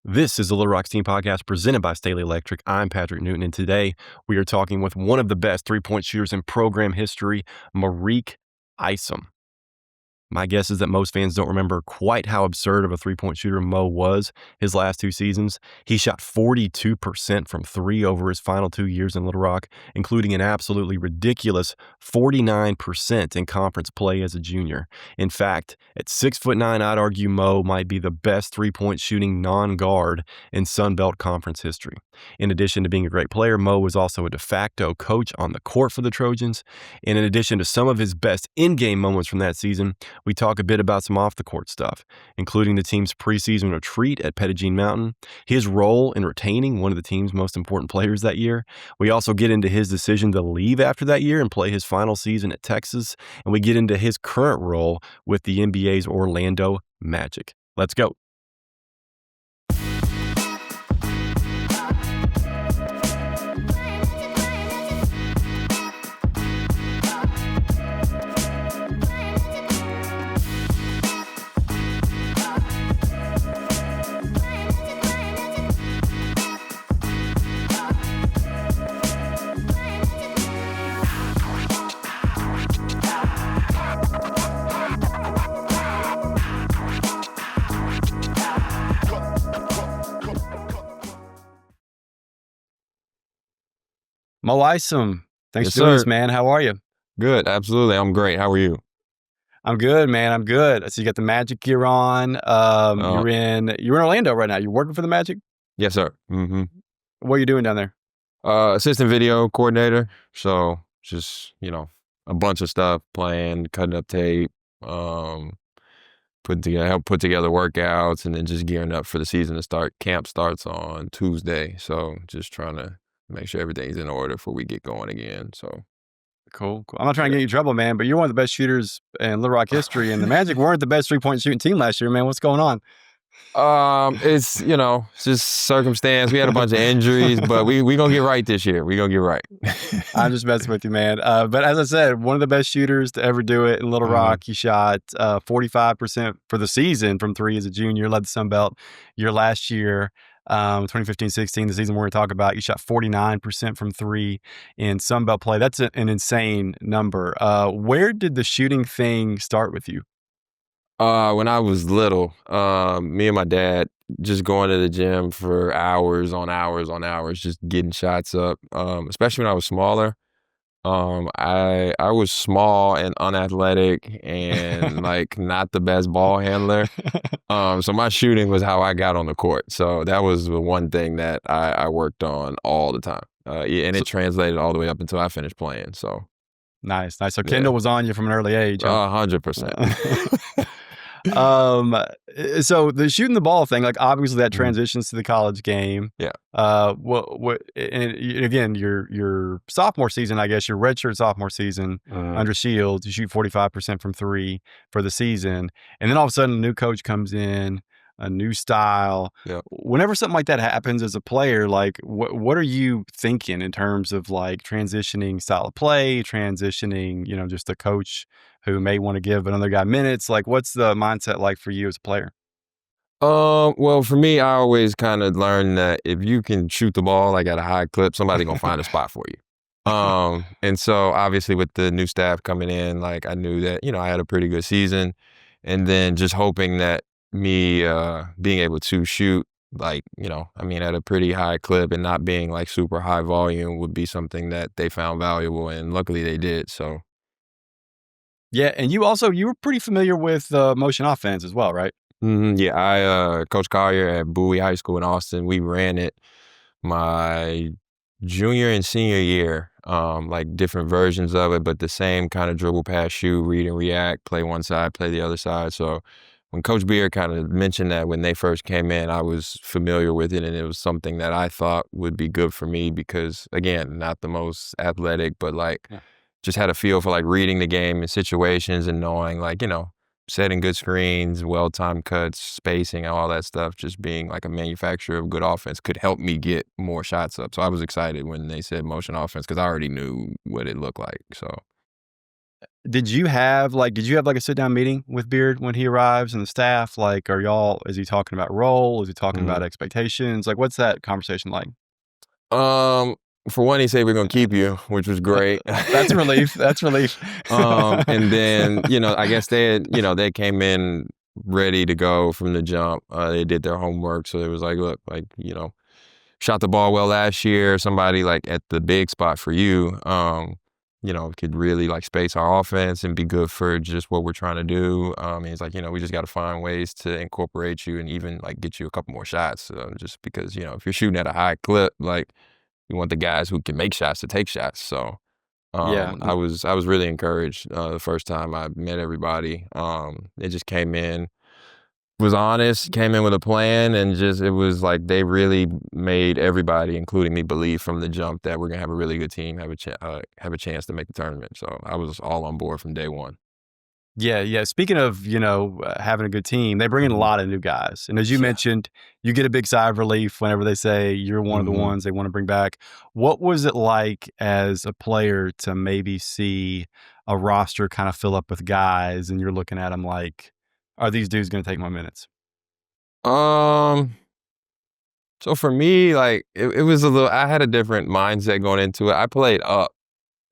This is the Little Rocks Team Podcast presented by Staley Electric. I'm Patrick Newton, and today we are talking with one of the best three-point shooters in program history, Mareik Isom. My guess is that most fans don't remember quite how absurd of a three-point shooter Mo was his last two seasons. He shot 42% from three over his final 2 years in Little Rock, including an absolutely ridiculous 49% in conference play as a junior. In fact, at 6'9", I'd argue Mo might be the best three-point shooting non-guard in Sun Belt Conference history. In addition to being a great player, Mo was also a de facto coach on the court for the Trojans. And in addition to some of his best in-game moments from that season, we talk a bit about some off-the-court stuff, including the team's preseason retreat at Petit Jean Mountain, his role in retaining one of the team's most important players that year. We also get into his decision to leave after that year and play his final season at Texas, and we get into his current role with the NBA's Orlando Magic. Let's go. Mo Isom, thanks Yes, for doing sir. this, man. How are you? Good. Absolutely. I'm great. How are you? I'm good, man. I'm good. So you got the Magic gear on. You're in Orlando right now. You're working for the Magic? Yes, sir. Mm-hmm. What are you doing down there? Assistant video coordinator. So just, a bunch of stuff, playing, cutting up tape, help put together workouts, and then just gearing up for the season to start. Camp starts on Tuesday. So just trying to make sure everything's in order before we get going again. So Cool. I'm not trying to get you in trouble, man, but you're one of the best shooters in Little Rock history, and the Magic weren't the best three-point shooting team last year, man. What's going on? it's just circumstance. We had a bunch of injuries, but we gonna get right this year. We gonna get right. I'm just messing with you, man. But as I said, one of the best shooters to ever do it in Little Rock. You shot 45% for the season from three as a junior, led the Sun Belt your last year. 2015-16, the season we're going to talk about, you shot 49% from three in Sun Belt play. That's an insane number. Where did the shooting thing start with you? When I was little, me and my dad just going to the gym for hours on hours on hours, just getting shots up. Especially when I was smaller. I was small and unathletic and like not the best ball handler. So my shooting was how I got on the court. So that was the one thing that I worked on all the time. And it translated all the way up until I finished playing. So Nice. So Kendall was on you from an early age. 100%. So the shooting the ball thing, like obviously that transitions to the college game. Yeah. And again, your sophomore season, I guess your redshirt sophomore season under Shields, you shoot 45% from three for the season, and then all of a sudden a new coach comes in, a new style. Yeah. Whenever something like that happens as a player, like what are you thinking in terms of like transitioning style of play, transitioning, just a coach who may want to give another guy minutes? Like, what's the mindset like for you as a player? Well, for me, I always kind of learned that if you can shoot the ball like at a high clip, somebody gonna find a spot for you. And so obviously with the new staff coming in, like I knew that, I had a pretty good season, and then just hoping that me being able to shoot like, at a pretty high clip and not being like super high volume would be something that they found valuable, and luckily they did. So Yeah, and you were pretty familiar with motion offense as well, right? Yeah, I Coach Collier at Bowie High School in Austin, we ran it my junior and senior year, like different versions of it, but the same kind of dribble, pass, shoot, read and react, play one side, play the other side. So when Coach Beer kind of mentioned that when they first came in, I was familiar with it, and it was something that I thought would be good for me because, again, not the most athletic, but like just had a feel for like reading the game in situations and knowing like, setting good screens, well-timed cuts, spacing, and all that stuff, just being like a manufacturer of good offense could help me get more shots up. So I was excited when they said motion offense because I already knew what it looked like. So did you have like a sit down meeting with Beard when he arrives and the staff? Like, is he talking about role? Is he talking about Mhm. expectations? Like, what's that conversation like? Um, for one, he said, "We're gonna keep you," which was great. That's a relief. That's relief. And then, I guess they came in ready to go from the jump. They did their homework, so it was like, "Look, like, shot the ball well last year. Somebody like at the big spot for you, could really like space our offense and be good for just what we're trying to do." And he's like, we just got to find ways to incorporate you and even like get you a couple more shots. Just because, if you're shooting at a high clip, like you want the guys who can make shots to take shots. So Yeah. I was really encouraged the first time I met everybody. They just came in, was honest, came in with a plan, and just it was like they really made everybody, including me, believe from the jump that we're gonna have a really good team, have a chance to make the tournament. So I was all on board from day one. Yeah, yeah. Speaking of, having a good team, they bring in a Mhm. lot of new guys. And as you Yeah. mentioned, you get a big sigh of relief whenever they say you're one of the Mhm. ones they want to bring back. What was it like as a player to maybe see a roster kind of fill up with guys and you're looking at them like, are these dudes going to take my minutes? Um. So for me, like it was a little. I had a different mindset going into it. I played up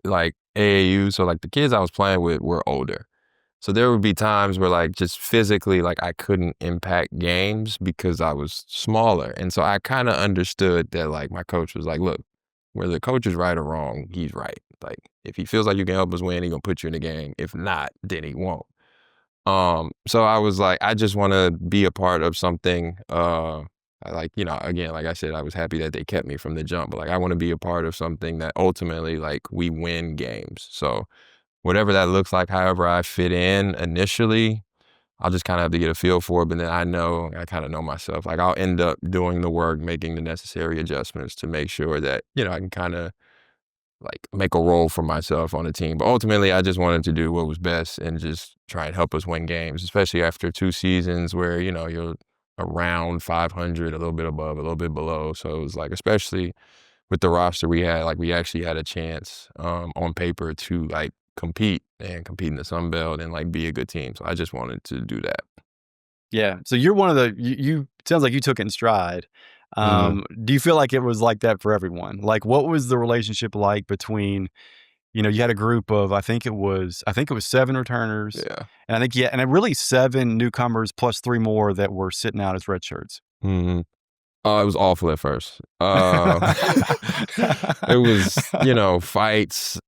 like AAU, so like the kids I was playing with were older. So there would be times where like just physically like I couldn't impact games because I was smaller. And so I kind of understood that like my coach was like, look, whether the coach is right or wrong, he's right. Like if he feels like you can help us win, he gonna put you in the game. If not, then he won't. So I was like, I just want to be a part of something. Again, like I said, I was happy that they kept me from the jump, but like I want to be a part of something that ultimately like we win games. So whatever that looks like, however I fit in initially, I'll just kind of have to get a feel for it. But then I kind of know myself. Like I'll end up doing the work, making the necessary adjustments to make sure that, I can kind of like make a role for myself on the team. But ultimately, I just wanted to do what was best and just try and help us win games, especially after 2 seasons where, you're around 500, a little bit above, a little bit below. So it was like, especially with the roster we had, like we actually had a chance on paper to like compete in the Sun Belt and like be a good team. So I just wanted to do that. Yeah. So you're one of you sounds like you took it in stride. Hmm. Do you feel like it was like that for everyone? Like, what was the relationship like between, you had a group of, I think it was 7 returners, Yeah. and I think, yeah, and really 7 newcomers plus 3 more that were sitting out as red shirts. Hmm. It was awful at first. It was, fights,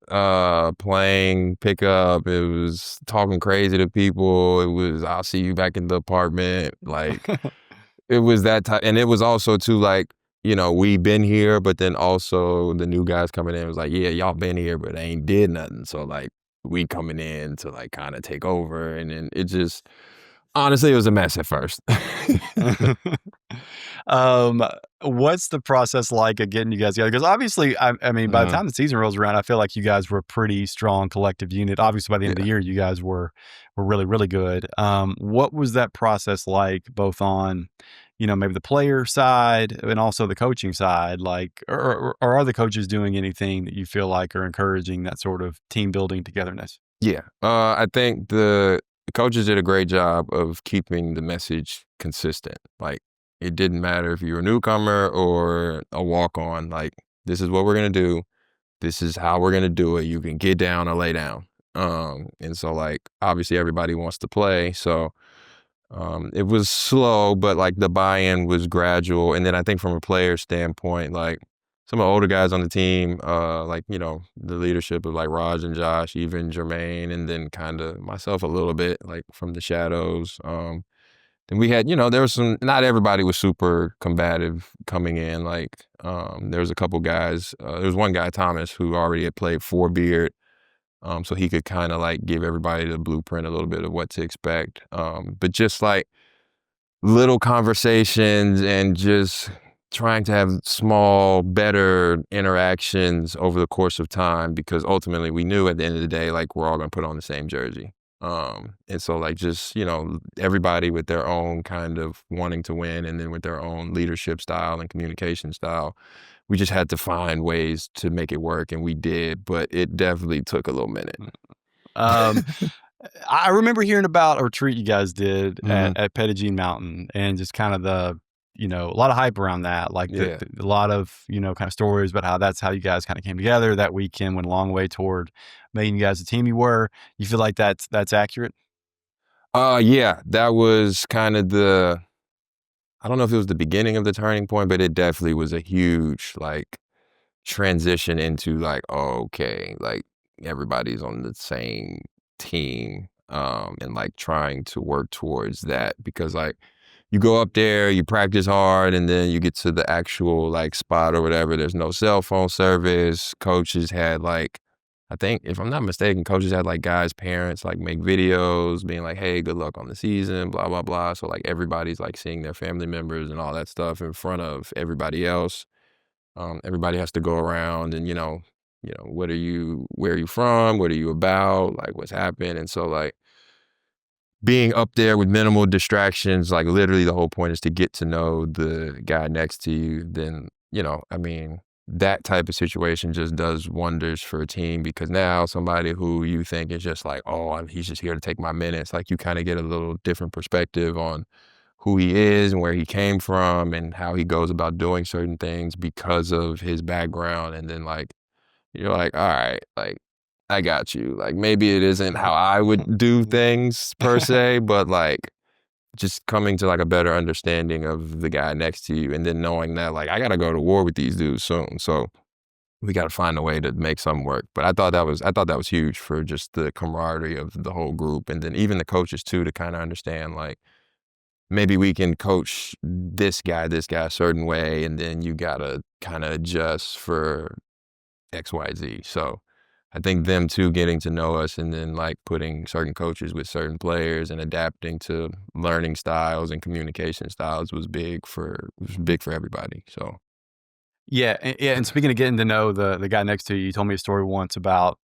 playing pickup. It was talking crazy to people. It was, I'll see you back in the apartment. Like, it was that type. And it was also too, like, we been here, but then also the new guys coming in was like, yeah, y'all been here, but ain't did nothing. So, like, we coming in to, like, kind of take over. And then it just, honestly, it was a mess at first. Um, what's the process like of getting you guys together? Because obviously, I mean, by the Mhm. time the season rolls around, I feel like you guys were a pretty strong collective unit. Obviously, by the end of the Yeah. year, you guys were really, really good. What was that process like, both on, maybe the player side and also the coaching side? Like, or are the coaches doing anything that you feel like are encouraging that sort of team building togetherness? Yeah. I think the coaches did a great job of keeping the message consistent. Like, it didn't matter if you were a newcomer or a walk on, like, this is what we're going to do. This is how we're going to do it. You can get down or lay down. And so, like, obviously, everybody wants to play. So, it was slow, but like the buy-in was gradual. And then I think from a player standpoint, like some of the older guys on the team, like, the leadership of like Raj and Josh, even Jermaine, and then kind of myself a little bit, like from the shadows. Then we had, there was not everybody was super combative coming in. Like, there was a couple guys, there was one guy, Thomas, who already had played for Beard. So he could kind of like give everybody the blueprint a little bit of what to expect. But just like little conversations and just trying to have small, better interactions over the course of time because ultimately we knew at the end of the day, like we're all gonna put on the same jersey. And so like just, everybody with their own kind of wanting to win and then with their own leadership style and communication style, we just had to find ways to make it work and we did, but it definitely took a little minute. I remember hearing about a retreat you guys did Mhm. at Petit Jean Mountain and just kind of a lot of hype around that, like Yeah. a lot of, kind of stories about how that's how you guys kind of came together. That weekend went a long way toward making you guys the team you were. You feel like that's accurate? Yeah, that was kind of I don't know if it was the beginning of the turning point, but it definitely was a huge, like, transition into, like, oh, okay, like, everybody's on the same team, and, like, trying to work towards that because, like, you go up there, you practice hard, and then you get to the actual, like, spot or whatever, there's no cell phone service. Coaches had, like, I think, if I'm not mistaken, coaches had, like, guys' parents, like, make videos being like, "Hey, good luck on the season, blah, blah, blah." So, like, everybody's, like, seeing their family members and all that stuff in front of everybody else. Everybody has to go around and, where are you from? What are you about? Like, what's happened? And so, like, being up there with minimal distractions, like literally the whole point is to get to know the guy next to you, then, I mean, that type of situation just does wonders for a team because now somebody who you think is just like, oh, he's just here to take my minutes, like you kind of get a little different perspective on who he is and where he came from and how he goes about doing certain things because of his background. And then, like, you're like, all right, like, I got you. Like, maybe it isn't how I would do things per se, but like just coming to like a better understanding of the guy next to you and then knowing that like I gotta go to war with these dudes soon. So we gotta find a way to make something work. But I thought that was huge for just the camaraderie of the whole group and then even the coaches too to kind of understand like maybe we can coach this guy a certain way, and then you gotta kind of adjust for XYZ. So I think them two getting to know us and then like putting certain coaches with certain players and adapting to learning styles and communication styles was big for everybody. So Yeah, and speaking of getting to know the guy next to you, you told me a story once about,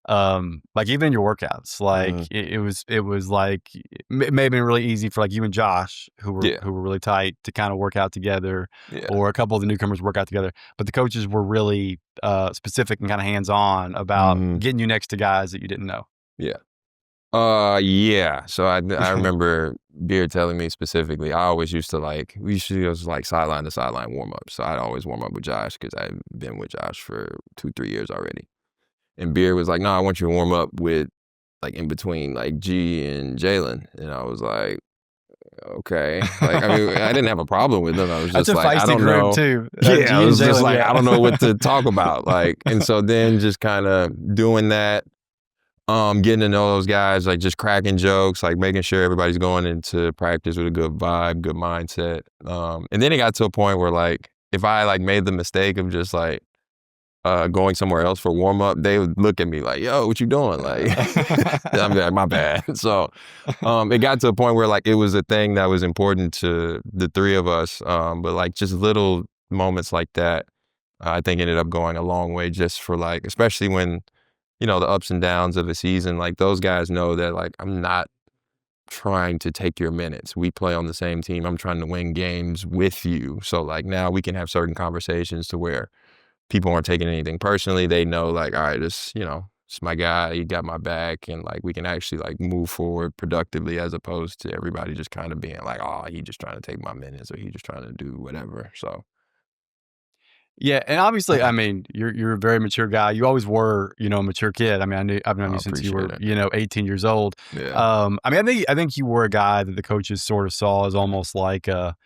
like, even in your workouts, like, mhm. it was like it may have been really easy for, like, you and Josh, Yeah, who were really tight, to kinda work out together, yeah, or a couple of the newcomers work out together, but the coaches were really, specific and kinda hands-on about hmm getting you next to guys that you didn't know. yeah. Yeah. So I remember Beard telling me specifically. I always used to like we used to do those like sideline to sideline warm ups. So I'd always warm up with Josh because I've been with Josh for 2-3 years already. And Beard was like, "No, I want you to warm up with like in between like G and Jalen." And I was like, "Okay." Like, I mean, I didn't have a problem with them. I was That's just a like, I feisty don't group know. too, Yeah, I G and was just Jalen, like, I don't know what to talk yeah. about. Like, and so then just kind of doing that, getting to know those guys, like just cracking jokes, like making sure everybody's going into practice with a good vibe, good mindset. And then it got to a point where like if I like made the mistake of just like going somewhere else for warm up, they would look at me like, "Yo, what you doing?" Like, I'm like, "My bad." So, it got to a point where like it was a thing that was important to the three of us. But like just little moments like that, I think ended up going a long way just for like, especially when the ups and downs of a season. Like those guys know that like I'm not trying to take your minutes. We play on the same team. I'm trying to win games with you. So like now we can have certain conversations to where people aren't taking anything personally. They know like, all right, it's my guy, he got my back, and like we can actually like move forward productively as opposed to everybody just kind of being like, oh, he just trying to take my minutes or he just trying to do whatever. So Yeah, and obviously, I mean, you're a very mature guy. You always were, a mature kid. I mean, I've known I you since you appreciate were, it. 18 years old. Yeah. I mean, I think you were a guy that the coaches sort of saw as almost like a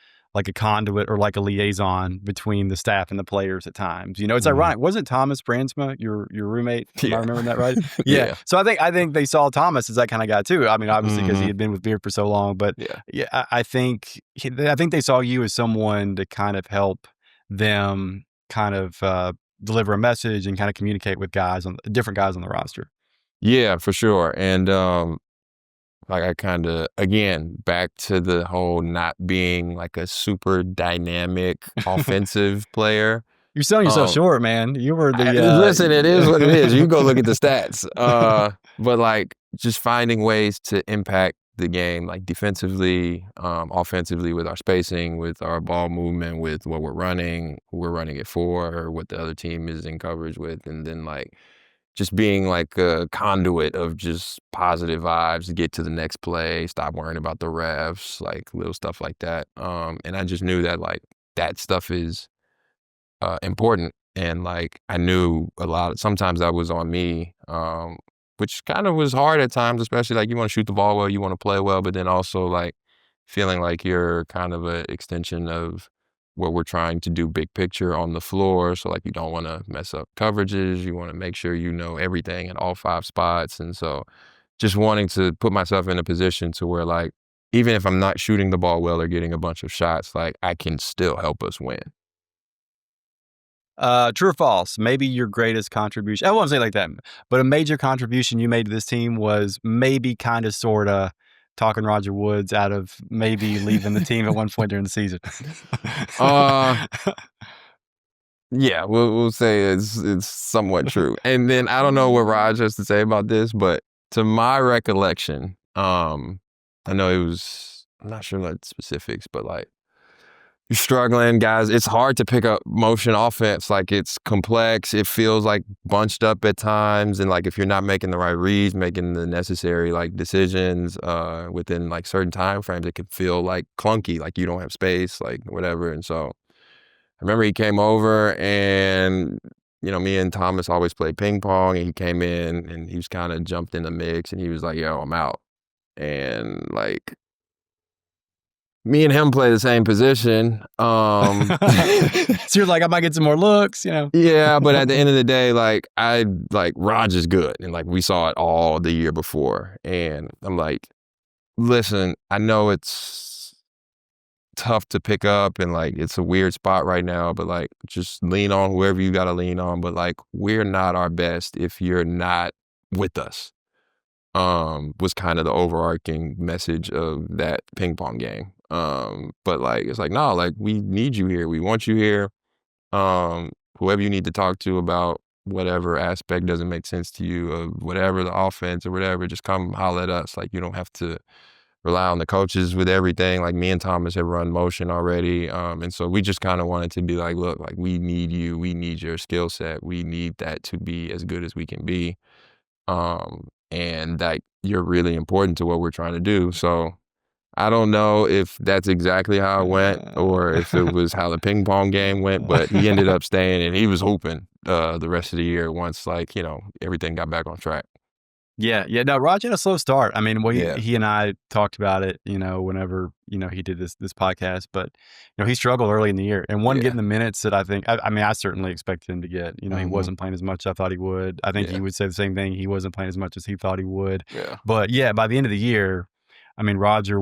conduit or like a liaison between the staff and the players at times. It's Mhm. ironic. Wasn't Thomas Brandsma your roommate? Am I Yeah. remembering that right? Yeah. Yeah. So I think they saw Thomas as that kind of guy too. I mean, obviously because he Mhm. had been with Beard for so long, but Yeah. yeah, I think they saw you as someone to kind of help them kind of deliver a message and kind of communicate with different guys on the roster. Yeah, for sure. And like I kind of again back to the whole not being like a super dynamic offensive player. You're selling yourself Um short, man. You were the Listen, it is what it is. You go look at the stats. But like just finding ways to impact the game, like defensively, offensively with our spacing, with our ball movement, with what we're running, who we're running it for, or what the other team is in coverage with, and then like just being like a conduit of just positive vibes to get to the next play, stop worrying about the refs, like little stuff like that. And I just knew that like that stuff is important. And like I knew sometimes that was on me, which kind of was hard at times, especially like you want to shoot the ball well, you want to play well, but then also like feeling like you're kind of an extension of what we're trying to do big picture on the floor. So like you don't want to mess up coverages. You want to make sure you know everything in all 5 spots. And so just wanting to put myself in a position to where like, even if I'm not shooting the ball well or getting a bunch of shots, like I can still help us win. True or false? Maybe your greatest contribution. I won't say it like that, but a major contribution you made to this team was maybe kind of sort of talking Roger Woods out of maybe leaving the team at one point during the season. Uh, yeah, we'll say it's somewhat true. And then I don't know what Raj has to say about this, but to my recollection, I know I'm not sure like specifics, but like you're struggling, guys. It's hard to pick up motion offense. Like it's complex. It feels like bunched up at times, and like if you're not making the right reads, making the necessary like decisions within like certain time frames, it can feel like clunky. Like you don't have space, like whatever. And so I remember he came over and, me and Thomas always played ping pong, and he came in and he was kind of jumped in the mix and he was like, yo, I'm out. And like, me and him play the same position. So you're like, I might get some more looks, Yeah, but at the end of the day, like Raj is good. And like we saw it all the year before. And I'm like, listen, I know it's tough to pick up and like it's a weird spot right now, but like just lean on whoever you gotta lean on. But like we're not our best if you're not with us. Was kind of the overarching message of that ping pong game. But like it's like, no, like we need you here. We want you here. Whoever you need to talk to about whatever aspect doesn't make sense to you of whatever the offense or whatever, just come holler at us. Like you don't have to rely on the coaches with everything. Like me and Thomas have run motion already. And so we just kind of wanted to be like, look, like we need you. We need your skill set. We need that to be as good as we can be. And that you're really important to what we're trying to do. So I don't know if that's exactly how it went or if it was how the ping pong game went, but he ended up staying and he was hooping the rest of the year once like, everything got back on track. Yeah. No, Raj had a slow start. I mean, Yeah. he and I talked about it, whenever, he did this podcast, but, he struggled early in the year and wasn't Yeah. getting the minutes that I certainly expected him to get. He Mhm. wasn't playing as much as I thought he would. I think he Yeah. would say the same thing. He wasn't playing as much as he thought he would. Yeah. But yeah, by the end of the year, I mean, Roger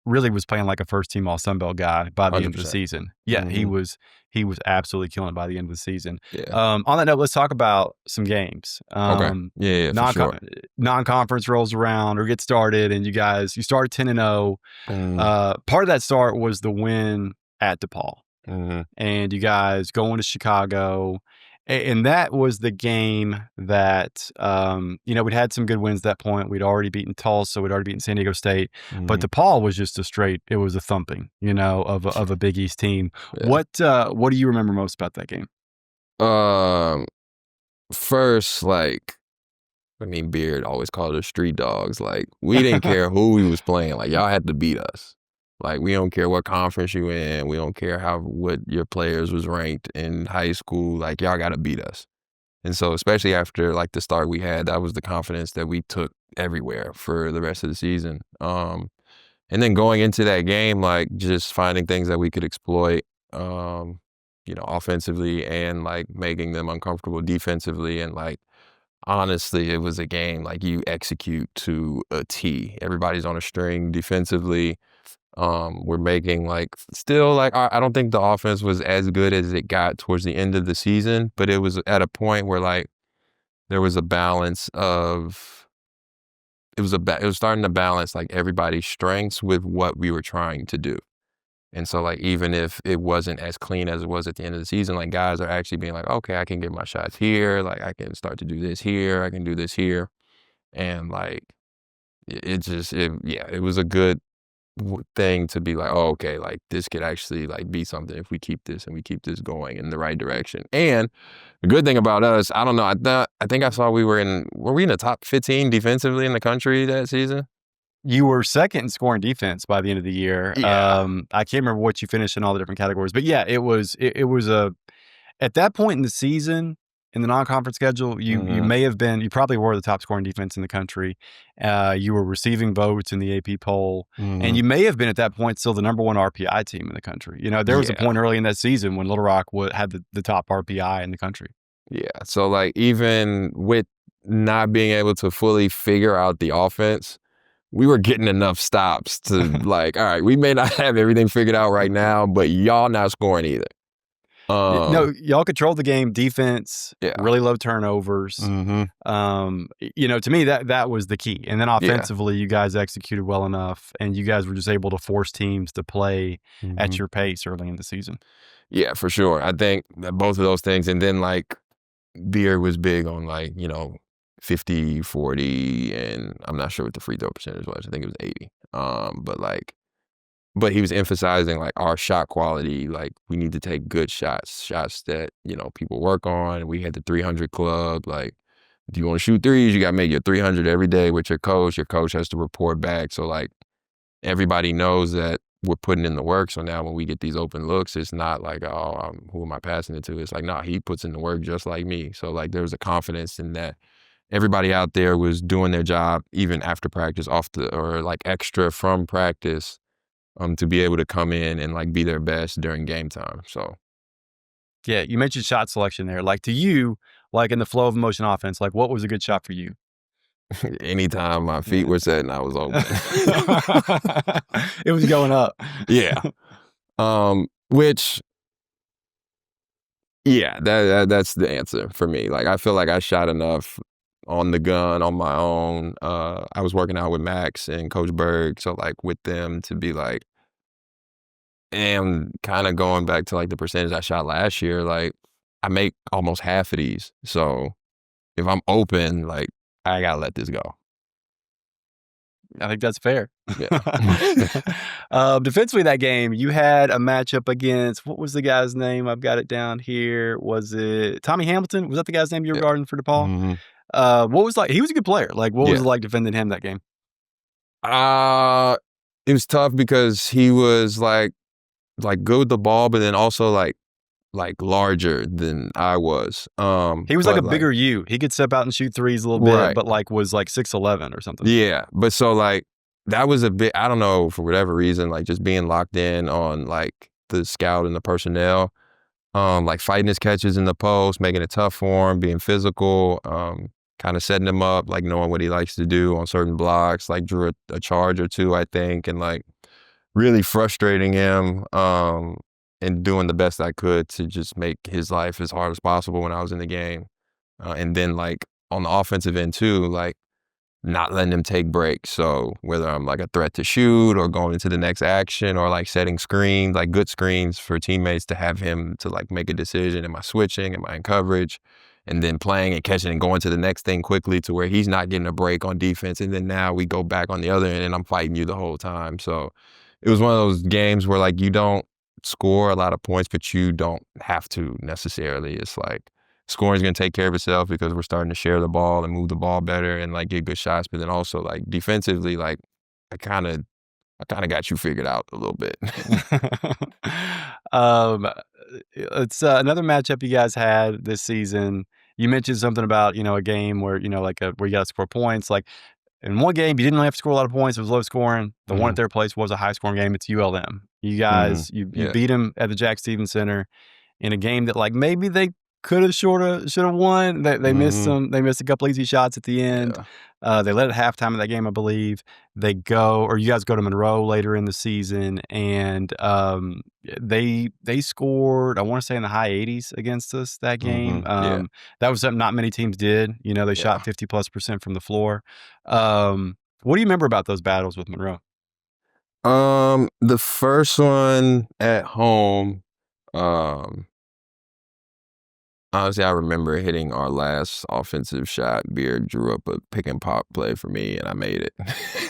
really was playing like a first team All Sun Belt guy by the end of the 100%. season. Yeah, Mhm. he was absolutely killing it by the end of the season. Yeah. On that note, let's talk about some games. Okay. Yeah, for sure. Non-conference rolls around or gets started, and you start 10-0. Mhm. Part of that start was the win at DePaul, Mhm. and you guys going to Chicago. And that was the game that, we'd had some good wins at that point. We'd already beaten Tulsa. We'd already beaten San Diego State. But Mhm. DePaul was just it was a thumping, of a Big East team. Yeah. What do you remember most about that game? First, like, Beard always called us street dogs. Like, we didn't care who we was playing. Like, y'all had to beat us. Like, we don't care what conference you in. We don't care what your players was ranked in high school. Like, y'all got to beat us. And so, especially after like the start we had, that was the confidence that we took everywhere for the rest of the season. And then going into that game, like just finding things that we could exploit, offensively and like making them uncomfortable defensively. And like, honestly, it was a game like you execute to a T. Everybody's on a string defensively. We're making like still like I don't think the offense was as good as it got towards the end of the season, but it was at a point where like there was a balance of it was starting to balance like everybody's strengths with what we were trying to do. And so like even if it wasn't as clean as it was at the end of the season, like guys are actually being like, okay, I can get my shots here, like I can start to do this here, I can do this here. And like it was a good thing to be like, oh, okay, like this could actually like be something if we keep this and we keep this going in the right direction. And the good thing about us, I don't know, I think I saw were we in the top 15 defensively in the country that season? You were second in scoring defense by the end of the year. Yeah. I can't remember what you finished in all the different categories, but yeah, it was a at that point in the season, in the non-conference schedule, you Hmm. may have been you probably were the top scoring defense in the country. You were receiving votes in the AP poll, and Hmm. you may have been at that point still the number one RPI team in the country. There was a Yeah. point early in that season when Little Rock had the top RPI in the country. Yeah. So like even with not being able to fully figure out the offense, we were getting enough stops to like, all right, we may not have everything figured out right now, but y'all not scoring either. No, Um, y'all controlled the game, defense, yeah. really low turnovers. Hmm. To me that was the key. And then Yeah. offensively, you guys executed well enough, and you guys were just able to force teams to play at Hmm. your pace early in the season. Yeah, for sure. I think that both of those things. And then like Beer was big on like, 50, 40, and I'm not sure what the free throw percentage was. I think it was 80. But he was emphasizing like our shot quality, like we need to take good shots that, people work on. We had the 300 club, like if you want to shoot threes, you got to make your 300 every day with your coach. Your coach has to report back. So like everybody knows that we're putting in the work. So now when we get these open looks, it's not like, oh, who am I passing it to? It's like, no, he puts in the work just like me. So like there was a confidence in that. Everybody out there was doing their job even after practice, or like extra from practice, to be able to come in and like be their best during game time. So Yeah, you mentioned shot selection there. Like to you, like in the flow of motion offense, like what was a good shot for you? anytime my feet Yeah. were set and I was open. It was going up. Yeah. Which yeah, that's the answer for me. Like I feel like I shot enough on the gun on my own. I was working out with Max and Coach Berg, so like with them to be like, and kind of going back to like the percentage I shot last year, like I make almost half of these. So if I'm open, like I gotta let this go. I think that's fair. Yeah. Defensively, that game, you had a matchup against what was the guy's name? I've got it down here. Was it Tommy Hamilton? Was that the guy's name you were Yeah. guarding for DePaul? Hmm. What was like? He was a good player. Like, what was Yeah. it like defending him that game? Uh it was tough because he was like good with the ball, but then also like larger than I was. He was like a But like bigger you. He could step out and shoot threes a little bit, right. but like was like 6'11" or something. Yeah. But so like that was a bit, I don't know, for whatever reason, like just being locked in on like the scout and the personnel, like fighting his catches in the post, making it tough for him, being physical, kind of setting him up, like knowing what he likes to do on certain blocks, like drew a charge or two, I think, and like really frustrating him, and doing the best I could to just make his life as hard as possible when I was in the game. And then like on the offensive end too, like not letting him take breaks. So whether I'm like a threat to shoot or going into the next action or like setting screens, like good screens for teammates to have him to like make a decision, am I switching, am I in coverage? And then playing and catching and going to the next thing quickly to where he's not getting a break on defense. And then now we go back on the other end and I'm fighting you the whole time. So it was one of those games where like you don't score a lot of points, but you don't have to necessarily. It's like scoring's gonna take care of itself because we're starting to share the ball and move the ball better and like get good shots. But then also like defensively, like I kind of got you figured out a little bit. um, it's another matchup you guys had this season. You mentioned something about a game where where you got to score points. Like in one game, you didn't really have to score a lot of points. It was low scoring. The one Hmm. at their place was a high scoring game. It's ULM. You Hmm. guys, you Yeah. beat them at the Jack Stevens Center in a game that like maybe they could have should have won. They missed Hmm. some. They missed a couple easy shots at the end. Yeah. They led at halftime of that game, I believe. You guys go to Monroe later in the season, and they scored. I want to say in the high 80s against us that game. Hmm. Yeah. That was something not many teams did. They shot Yeah. 50+% from the floor. What do you remember about those battles with Monroe? The first one at home, um, Honestly, I remember hitting our last offensive shot. Beard drew up a pick and pop play for me, and I made it.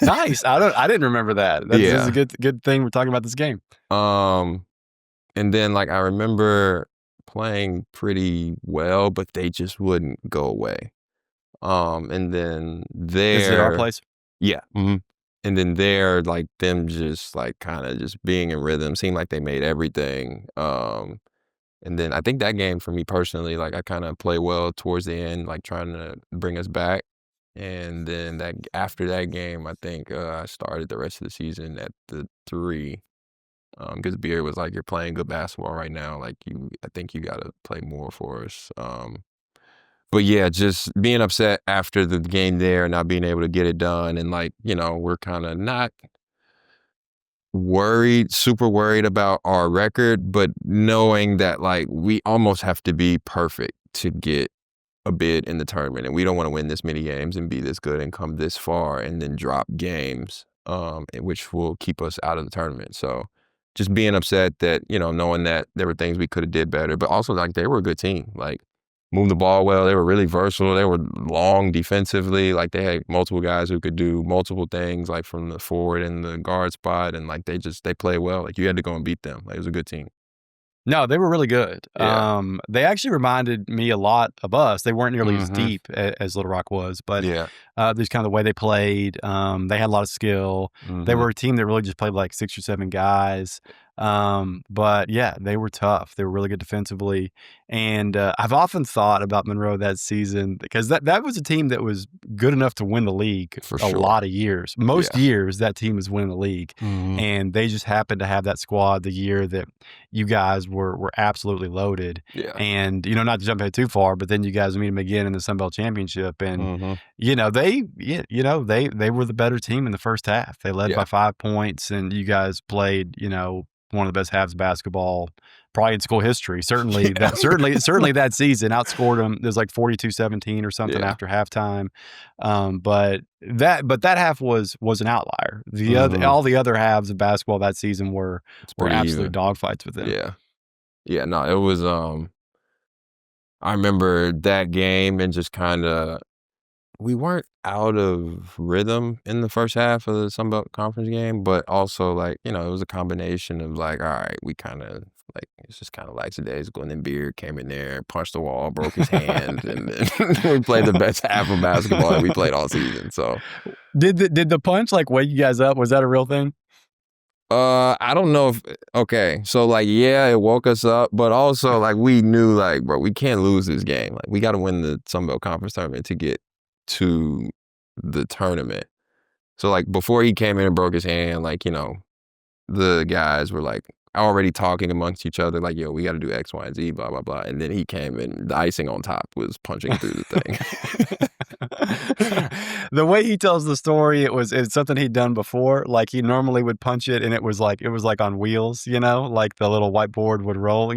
Nice. I didn't remember that. This is a Yeah. good thing we're talking about this game. And then like I remember playing pretty well, but they just wouldn't go away. And then Is it our there, place? yeah. And then there, like them just like kind of just being in rhythm, seemed like they made everything. And then I think that game for me personally, like I kind of played well towards the end, like trying to bring us back. And then that after that game, I think I started the rest of the season at the 3. Because Beard was like, "You're playing good basketball right now. Like I think you gotta play more for us." But yeah, just being upset after the game there, not being able to get it done, and like we're kind of not super worried about our record, but knowing that like we almost have to be perfect to get a bid in the tournament, and we don't want to win this many games and be this good and come this far and then drop games, which will keep us out of the tournament. So just being upset that, knowing that there were things we could have did better, but also like they were a good team. Like moved the ball well. They were really versatile. They were long defensively. Like they had multiple guys who could do multiple things, like from the forward and the guard spot, and like they played well. Like you had to go and beat them. Like it was a good team. No, they were really good. Yeah. They actually reminded me a lot of us. They weren't nearly as Mhm. deep as Little Rock was, but Yeah. just kind of the way they played. They had a lot of skill. They Mhm. were a team that really just played like 6 or 7 guys. But yeah, they were tough. They were really good defensively. And I've often thought about Monroe that season because that was a team that was good enough to win the league For a sure. lot of years. Most Yeah. years, that team was winning the league. Mhm. And they just happened to have that squad the year that you guys were absolutely loaded. Yeah. And, not to jump ahead too far, but then you guys meet them again in the Sun Belt Championship. And, Mhm. they were the better team in the first half. They led by Yeah. 5 points, and you guys played, one of the best halves of basketball probably in school history. Certainly Yeah. certainly that season outscored them. It was like 42-17 or something Yeah. after halftime. But that half was an outlier. Mhm. All the other halves of basketball that season were It's were pretty absolute even. dogfights with them. Yeah. Yeah, no, it was, I remember that game and just kinda we weren't out of rhythm in the first half of the Sun Belt Conference game, but also, like, it was a combination of, like, alright, we kinda, like, it's just kinda lackadaisical, and then Beard came in there, punched the wall, broke his hand, and then we played the best half of basketball that we played all season, so Did the punch, like, wake you guys up? Was that a real thing? I don't know if okay, so, like, yeah, it woke us up, but also, like, we knew, like, "Bro, we can't lose this game, like, we gotta win the Sun Belt Conference tournament to get to the tournament." So, like, before he came in and broke his hand, like, the guys were, like, already talking amongst each other, like, "Yo, we gotta do X, Y, and Z, blah, blah, blah," and then he came in, the icing on top was punching through the thing. The way he tells the story, it's something he'd done before. Like, he normally would punch it, and it was like on wheels, like the little whiteboard would roll,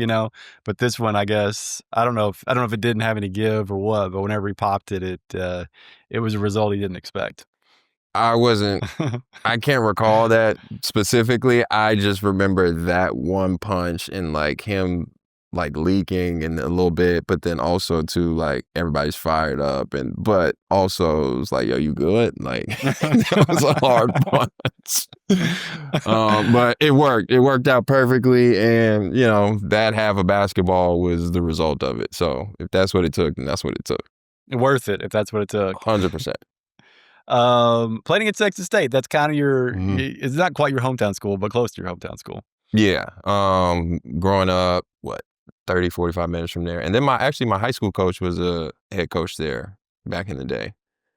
But this one, I guess, I don't know if it didn't have any give or what, but whenever he popped it, it was a result he didn't expect. I wasn't I can't recall that specifically. I just remember that one punch and like him like leaking and a little bit, but then also too like everybody's fired up but also it was like, yo, you good? Like that was a hard punch. But it worked. It worked out perfectly and that half of basketball was the result of it. So if that's what it took, then that's what it took. Worth it if that's what it took. 100%. Playing against Texas State, that's kind of Mhm. it's not quite your hometown school, but close to your hometown school. Yeah. Growing up, what, 30, 45 minutes from there. And then my high school coach was a head coach there back in the day.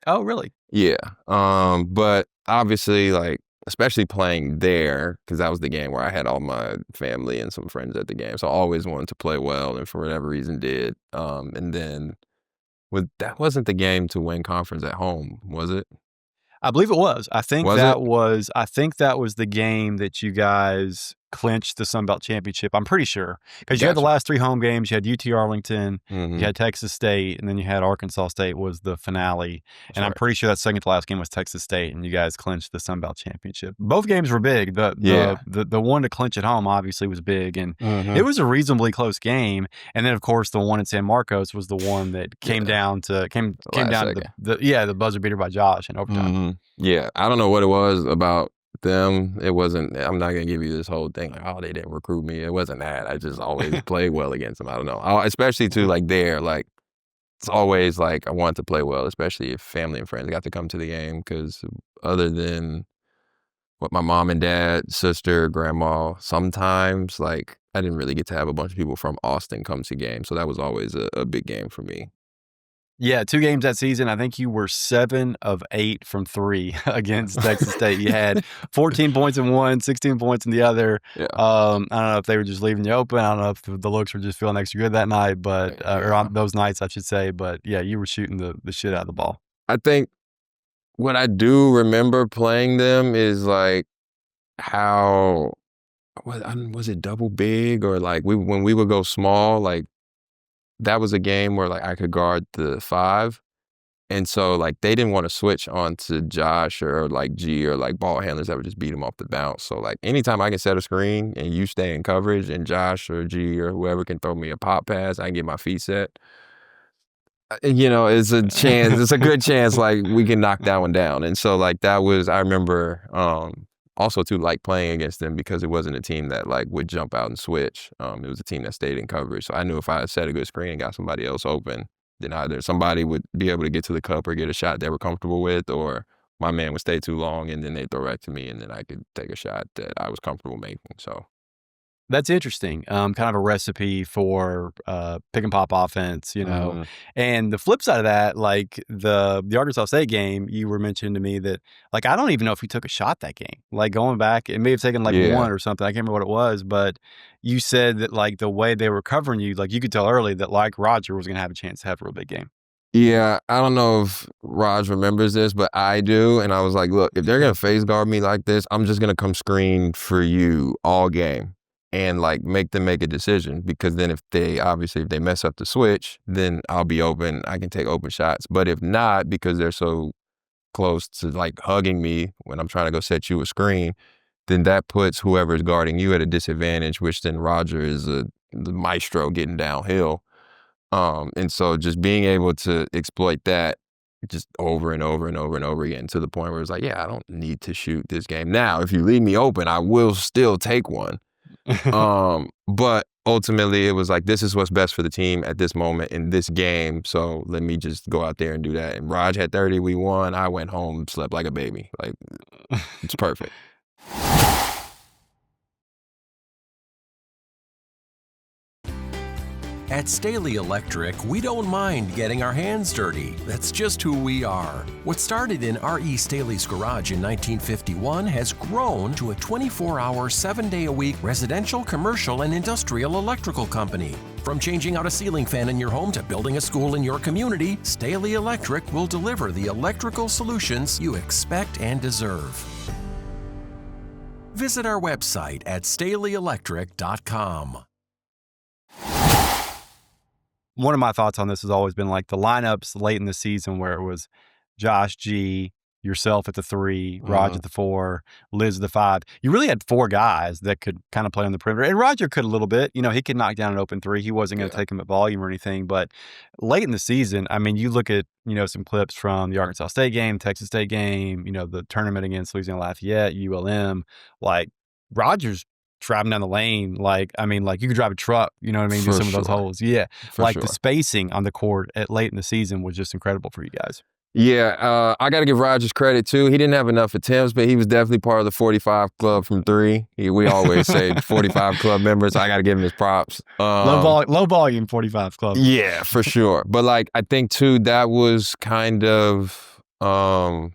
Oh, really? Yeah. But obviously, like, especially playing there, because that was the game where I had all my family and some friends at the game. So I always wanted to play well and for whatever reason did. And then that wasn't the game to win conference at home, was it? I believe it was. I think Was it? that was the game that you guys clinched the Sun Belt Championship. I'm pretty sure because you had the Gotcha. last 3 home games. You had UT Arlington, you Mhm. had Texas State, and then you had Arkansas State was the finale. That's And I'm right. pretty sure that second to last game was Texas State, and you guys clinched the Sun Belt Championship. Both games were big. Yeah. The one to clinch at home obviously was big, and it Mhm. was a reasonably close game. And then of course the one in San Marcos was the one that came Yeah. down to The last second. the buzzer beater by Josh in overtime. Mhm. Yeah. I don't know what it was about them. It wasn't I'm not gonna give you this whole thing like, "Oh, they didn't recruit me." It wasn't that. I just always played well against them. I don't know. Especially too, like, there, like, it's always, like, I want to play well, especially if family and friends got to come to the game. Because other than what my mom and dad, sister, grandma, sometimes, like, I didn't really get to have a bunch of people from Austin come to games, so that was always a big game for me. Yeah, 2 games that season. I think you were 7 of 8 from 3 against Texas State. You had 14 points in one, 16 points in the other. Yeah. I don't know if they were just leaving you open. I don't know if the looks were just feeling extra good that night, but or Yeah. on those nights, I should say. But yeah, you were shooting the shit out of the ball. I think what I do remember playing them is, like, how was it double big or, like, when we would go small, like, that was a game where, like, I could guard the 5. And so, like, they didn't wanna switch onto Josh or, like, G or, like, ball handlers that would just beat him off the bounce. So, like, anytime I can set a screen and you stay in coverage and Josh or G or whoever can throw me a pop pass, I can get my feet set. It's a good chance, like, we can knock that one down. And so, like, that was I remember, also too, like, playing against them because it wasn't a team that, like, would jump out and switch. It was a team that stayed in coverage. So I knew if I set a good screen and got somebody else open, then either somebody would be able to get to the cup or get a shot they were comfortable with, or my man would stay too long and then they'd throw back to me and then I could take a shot that I was comfortable making. So That's interesting. Kind of a recipe for pick and pop offense, mhm. And the flip side of that, like the Arkansas State game, you were mentioning to me that like I don't even know if you took a shot that game. Like going back, it may have taken like Yeah. one or something. I can't remember what it was, but you said that like the way they were covering you, like you could tell early that like Roger was going to have a chance to have a real big game. Yeah, I don't know if Raj remembers this, but I do, and I was like, "Look, if they're gonna face guard me like this, I'm just gonna come screen for you all game and, like, make them make a decision because then if they mess up the switch, then I'll be open, I can take open shots, but if not, because they're so close to, like, hugging me when I'm trying to go set you a screen, then that puts whoever's guarding you at a disadvantage, which then Roger is the maestro getting downhill." And so just being able to exploit that just over and over and over and over again to the point where it's like, yeah, I don't need to shoot this game. Now, if you leave me open, I will still take one. But ultimately it was like, this is what's best for the team at this moment in this game. So let me just go out there and do that. And Raj had 30, we won. I went home, slept like a baby. Like it's perfect. At Staley Electric, we don't mind getting our hands dirty. That's just who we are. What started in R.E. Staley's garage in 1951 has grown to a 24-hour, 7-day-a-week residential, commercial, and industrial electrical company. From changing out a ceiling fan in your home to building a school in your community, Staley Electric will deliver the electrical solutions you expect and deserve. Visit our website at StaleyElectric.com. One of my thoughts on this has always been like the lineups late in the season where it was Josh G, yourself at the 3, Raj Mhm. at the 4, Liz at the 5. You really had 4 guys that could kind of play on the perimeter. And Roger could a little bit. He could knock down an open 3. He wasn't going to Yeah, take him at volume or anything. But late in the season, I mean, you look at, some clips from the Arkansas State game, Texas State game, the tournament against Louisiana Lafayette, ULM. Like, Rogers driving down the lane, like, I mean, like you could drive a truck, you know what I mean, do for some of those sure. holes. Yeah. For Like the sure. spacing on the court at late in the season was just incredible for you guys. Yeah, I got to give Rogers credit too. He didn't have enough attempts, but he was definitely part of the 45 club from 3. We always say 45 club members. I got to give him his props. Low volume 45 club. Yeah, for sure. But like, I think too that was kind of, it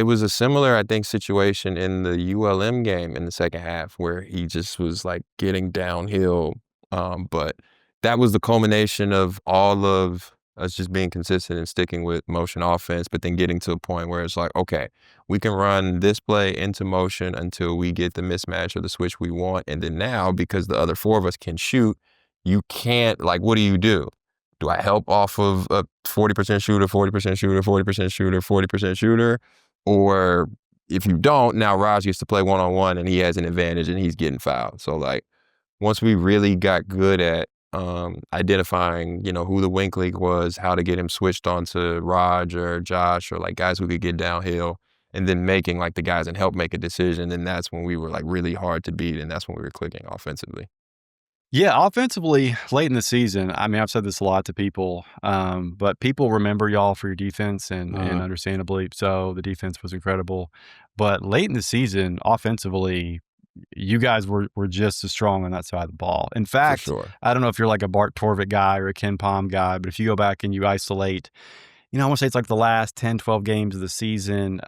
was a similar, I think, situation in the ULM game in the second half where he just was like getting downhill. But that was the culmination of all of us just being consistent and sticking with motion offense, but then getting to a point where it's like, okay, we can run this play into motion until we get the mismatch or the switch we want. And then now, because the other four of us can shoot, you can't, like, what do you do? Do I help off of a 40% shooter, 40% shooter, 40% shooter, 40% shooter? Or if you don't, now Raj gets to play one-on-one and he has an advantage and he's getting fouled. So, like, once we really got good at identifying, who the wink league was, how to get him switched onto Raj or Josh or like guys who could get downhill, and then making like the guys and help make a decision, then that's when we were like really hard to beat, and that's when we were clicking offensively. Yeah, offensively, late in the season, I mean, I've said this a lot to people, but people remember y'all for your defense, and understandably so. The defense was incredible. But late in the season, offensively, you guys were just as strong on that side of the ball. In fact, For sure. I don't know if you're like a Bart Torvik guy or a Ken Palm guy, but if you go back and you isolate, I want to say it's like the last 10, 12 games of the season,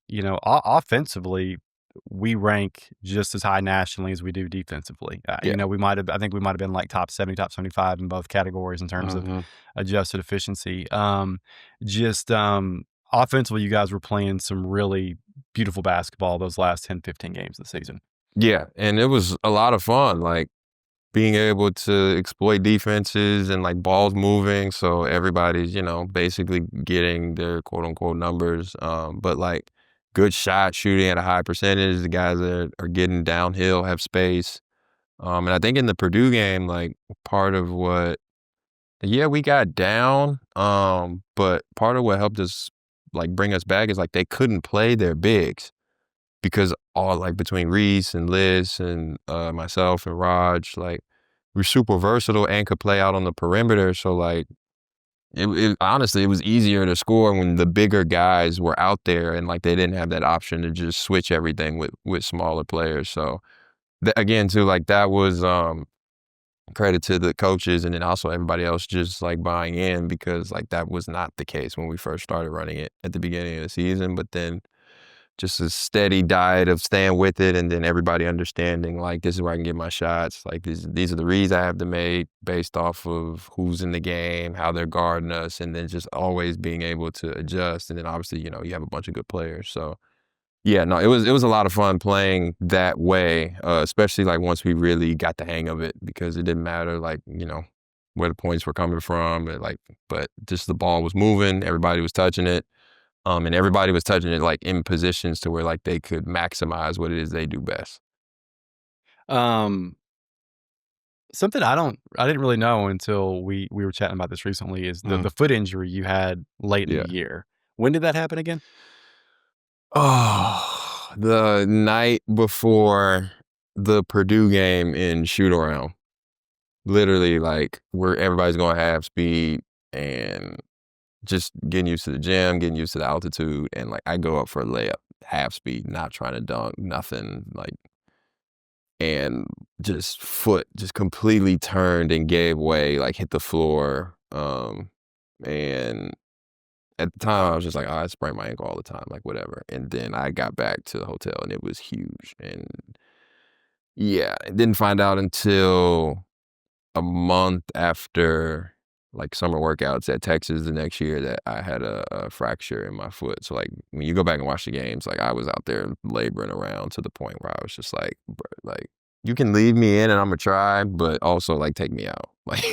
offensively, we rank just as high nationally as we do defensively. I think we might have been like top 70, top 75 in both categories in terms of adjusted efficiency. Offensively, you guys were playing some really beautiful basketball those last 10, 15 games of the season. Yeah, and it was a lot of fun, like being able to exploit defenses and like balls moving, so everybody's, basically getting their quote unquote numbers. But like good shot shooting at a high percentage, the guys that are getting downhill have space. And I think in the Purdue game, like part of what, we got down, but part of what helped us like bring us back is like they couldn't play their bigs because all like between Reese and Liz and myself and Raj, like we're super versatile and could play out on the perimeter. So like it honestly, it was easier to score when the bigger guys were out there and like they didn't have that option to just switch everything with smaller players. So again, too, like that was credit to the coaches and then also everybody else just like buying in, because like that was not the case when we first started running it at the beginning of the season. But then just a steady diet of staying with it, and then everybody understanding like this is where I can get my shots. Like these are the reads I have to make based off of who's in the game, how they're guarding us, and then just always being able to adjust. And then obviously, you have a bunch of good players. So yeah, no, it was a lot of fun playing that way, especially like once we really got the hang of it, because it didn't matter like, where the points were coming from, but just the ball was moving, everybody was touching it. And everybody was touching it like in positions to where like they could maximize what it is they do best. Something I didn't really know until we were chatting about this recently is the foot injury you had late in the year. When did that happen again? Oh, the night before the Purdue game in shoot-around. Literally, like, where everybody's going half speed and just getting used to the gym, getting used to the altitude, and like I go up for a layup, half speed, not trying to dunk, nothing, like, and just foot just completely turned and gave way, like hit the floor. And at the time I was just like, oh, I sprain my ankle all the time, like whatever. And then I got back to the hotel and it was huge. And yeah, I didn't find out until a month after like summer workouts at Texas the next year that I had a fracture in my foot. So like when you go back and watch the games, like I was out there laboring around to the point where I was just like, bro, like you can leave me in and I'm gonna try, but also like take me out. Like,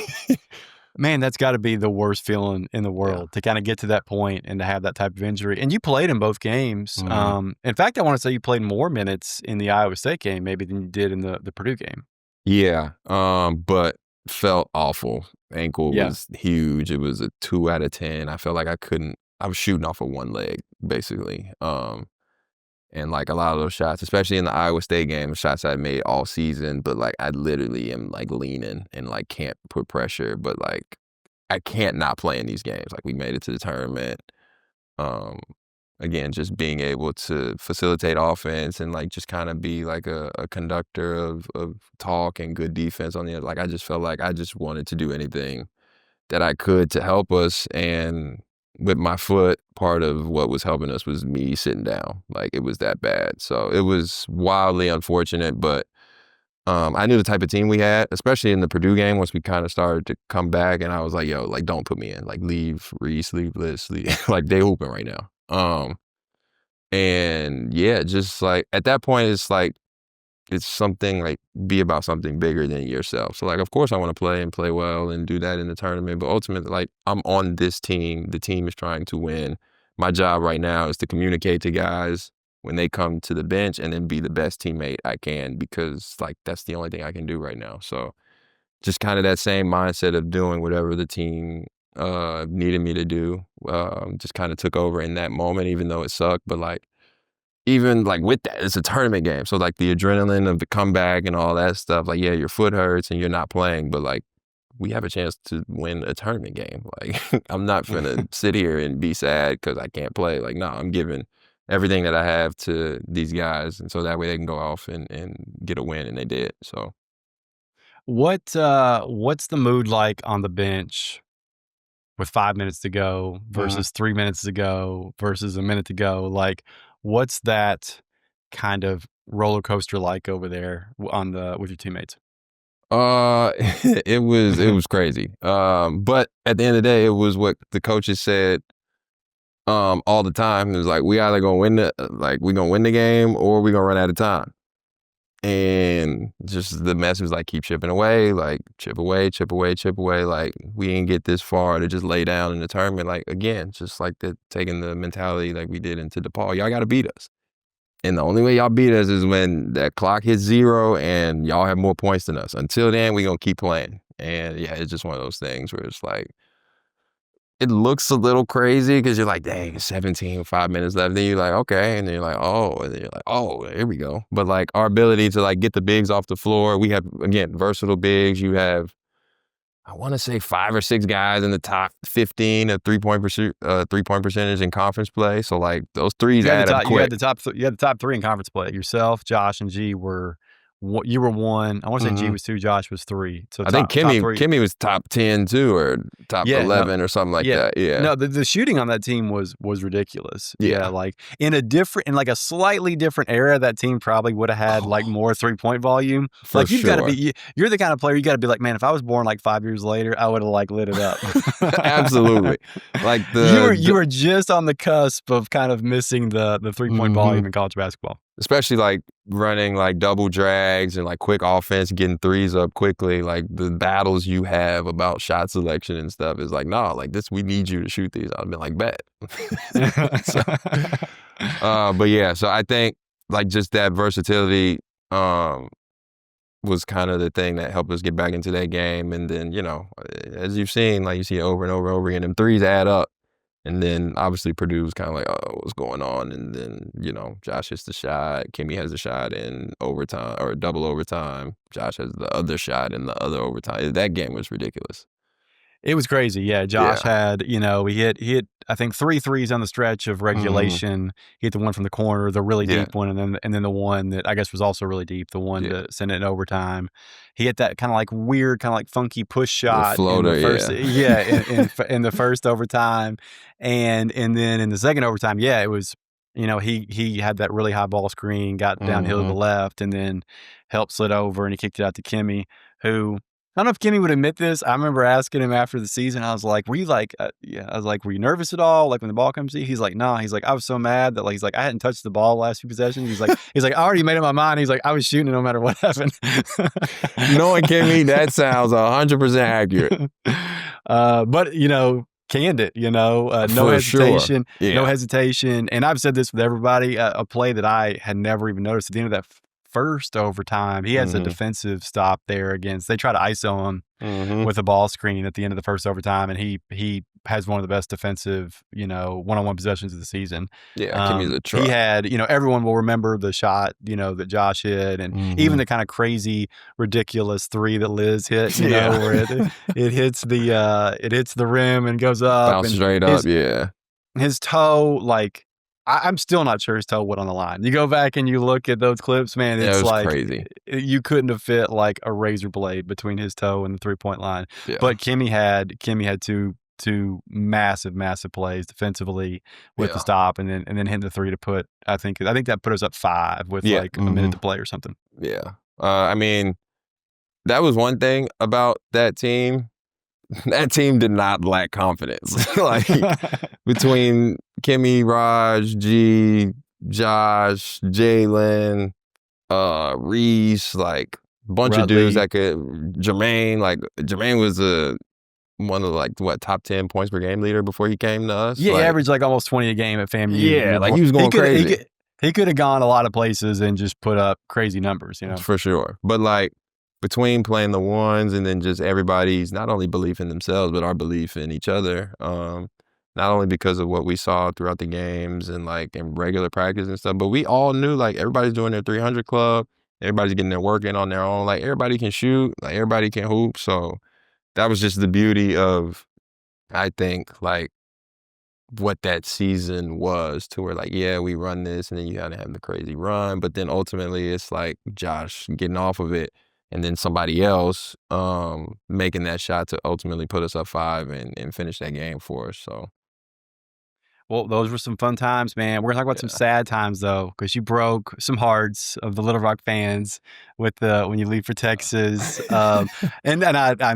man, that's got to be the worst feeling in the world to kind of get to that point and to have that type of injury. And you played in both games. In fact, I want to say you played more minutes in the Iowa State game maybe than you did in the Purdue game. Yeah, but felt awful. Ankle was huge. It was a 2 out of 10. I felt like I was shooting off of one leg, basically. And like a lot of those shots, especially in the Iowa State game, shots I made all season, but like I literally am like leaning and like can't put pressure, but like I can't not play in these games. Like we made it to the tournament. Again, just being able to facilitate offense and like just kind of be like a conductor of talk and good defense on the other. Like I just felt like I just wanted to do anything that I could to help us. And with my foot, part of what was helping us was me sitting down. Like it was that bad. So it was wildly unfortunate, but I knew the type of team we had, especially in the Purdue game once we kind of started to come back, and I was like, yo, like, don't put me in. Like, leave Reese, leave Bliss, leave. Like, they hooping right now. And yeah, just like at that point, it's like, it's something like be about something bigger than yourself. So like, of course I want to play and play well and do that in the tournament, but ultimately, like, I'm on this team. The team is trying to win. My job right now is to communicate to guys when they come to the bench and then be the best teammate I can, because like that's the only thing I can do right now. So just kind of that same mindset of doing whatever the team needed me to do, just kind of took over in that moment, even though it sucked. But like, even like with that, it's a tournament game. So like the adrenaline of the comeback and all that stuff, like, yeah, your foot hurts and you're not playing, but like, we have a chance to win a tournament game. Like, I'm not gonna sit here and be sad because I can't play. Like, no, I'm giving everything that I have to these guys, and so that way they can go off and get a win, and they did. So What's the mood like on the bench with 5 minutes to go versus 3 minutes to go versus a minute to go? Like, what's that kind of roller coaster like over there with your teammates? it was crazy. But at the end of the day, it was what the coaches said all the time. It was like, we either gonna win we gonna win the game or we gonna run out of time. And just the message was like, keep chipping away, like chip away, chip away, chip away. Like, we didn't get this far to just lay down in the tournament. Like, again, just like taking the mentality like we did into DePaul. Y'all gotta beat us. And the only way y'all beat us is when that clock hits 0 and y'all have more points than us. Until then, we gonna keep playing. And yeah, it's just one of those things where it's like, it looks a little crazy because you're like, dang, 17, 5 minutes left. Then you're like, okay. And then you're like, oh, and then you're like, oh, here we go. But like, our ability to like get the bigs off the floor, we have, again, versatile bigs. You have, I want to say 5 or 6 guys in the top 15 of three-point percentage in conference play. So like, those threes add up quick. You had the top 3 in conference play. Yourself, Josh, and G were. You were 1. I want to say G was 2. Josh was 3. So I think Kimmy was top 10 too, or top 11 or something like that. Yeah. No, the shooting on that team was ridiculous. Yeah, like in a slightly different era, that team probably would have had like more 3-point volume. Like, you've got to be. You're the kind of player you got to be like, man, if I was born like 5 years later, I would have like lit it up. Absolutely. Like you were just on the cusp of kind of missing the 3-point volume in college basketball. Especially like running like double drags and like quick offense, getting threes up quickly. Like, the battles you have about shot selection and stuff is like, nah, like this, we need you to shoot these. I've been like, bet. But yeah, so I think like just that versatility was kind of the thing that helped us get back into that game. And then, you know, as you've seen, like you see it over and over and over again, them threes add up. And then obviously Purdue was kind of like, oh, what's going on? And then, you know, Josh hits the shot. Kimmy has a shot in overtime or double overtime. Josh has the other shot in the other overtime. That game was ridiculous. It was crazy. Yeah. Josh had, he hit, I think 3 threes on the stretch of regulation. He hit the one from the corner, the really deep one, and then the one that I guess was also really deep, the one to send it in overtime. He hit that kind of like weird, kind of like funky push shot. The floater, in the first, in the first overtime. And then in the second overtime, it was, he had that really high ball screen, got downhill to the left, and then helped slid over, and he kicked it out to Kimmy, who, I don't know if Kimmy would admit this. I remember asking him after the season, I was like, were you like, were you nervous at all? Like when the ball comes to you? He's like, no. He's like, I was so mad that like, I hadn't touched the ball the last few possessions. He's like, I already made up my mind. He's like, I was shooting it no matter what happened. Knowing Kimmy, that sounds 100% accurate. But, candid, no hesitation, no hesitation. And I've said this with everybody, a play that I had never even noticed at the end of that first overtime, he has a defensive stop there against, they try to ISO him with a ball screen at the end of the first overtime, and he has one of the best defensive, one-on-one possessions of the season. Yeah, Kimmy's a truck. He had, everyone will remember the shot, that Josh hit, and even the kind of crazy, ridiculous 3 that Liz hit, where it hits the rim and goes up. Bounce straight up, His toe, like, I'm still not sure his toe went on the line. You go back and you look at those clips, man, it's like crazy. You couldn't have fit like a razor blade between his toe and the 3-point line. Yeah. But Kimmy had two massive plays defensively with the stop, and then hitting the 3 to put. I think that put us up 5 with like a minute to play or something. Yeah. I mean, that was one thing about that team. That team did not lack confidence. Like, between Kimmy, Raj, G, Josh, Jalen, Reese, like, bunch of dudes Rudley. that could. Jermaine, like, Jermaine was one of, like, what, top 10 points per game leader before he came to us. Yeah, he Like, averaged like almost 20 a game at FAMU. yeah, like, he was going crazy. He could have gone a lot of places and just put up crazy numbers, you know? For sure. But, like, between playing the ones and then just everybody's not only belief in themselves, but our belief in each other, not only because of what we saw throughout the games and, like, in regular practice and stuff, but we all knew, like, everybody's doing their 300 club, everybody's getting their work in on their own, like, everybody can shoot, like, everybody can hoop, so that was just the beauty of, I think, like, what that season was, to where, like, yeah, we run this and then you gotta have the crazy run, but then ultimately it's like Josh getting off of it and then somebody else making that shot to ultimately put us up 5 and finish that game for us. So Well, those were some fun times, man. We're gonna talk about some yeah. sad times though, because you broke some hearts of the Little Rock fans with the when you leave for Texas. I'm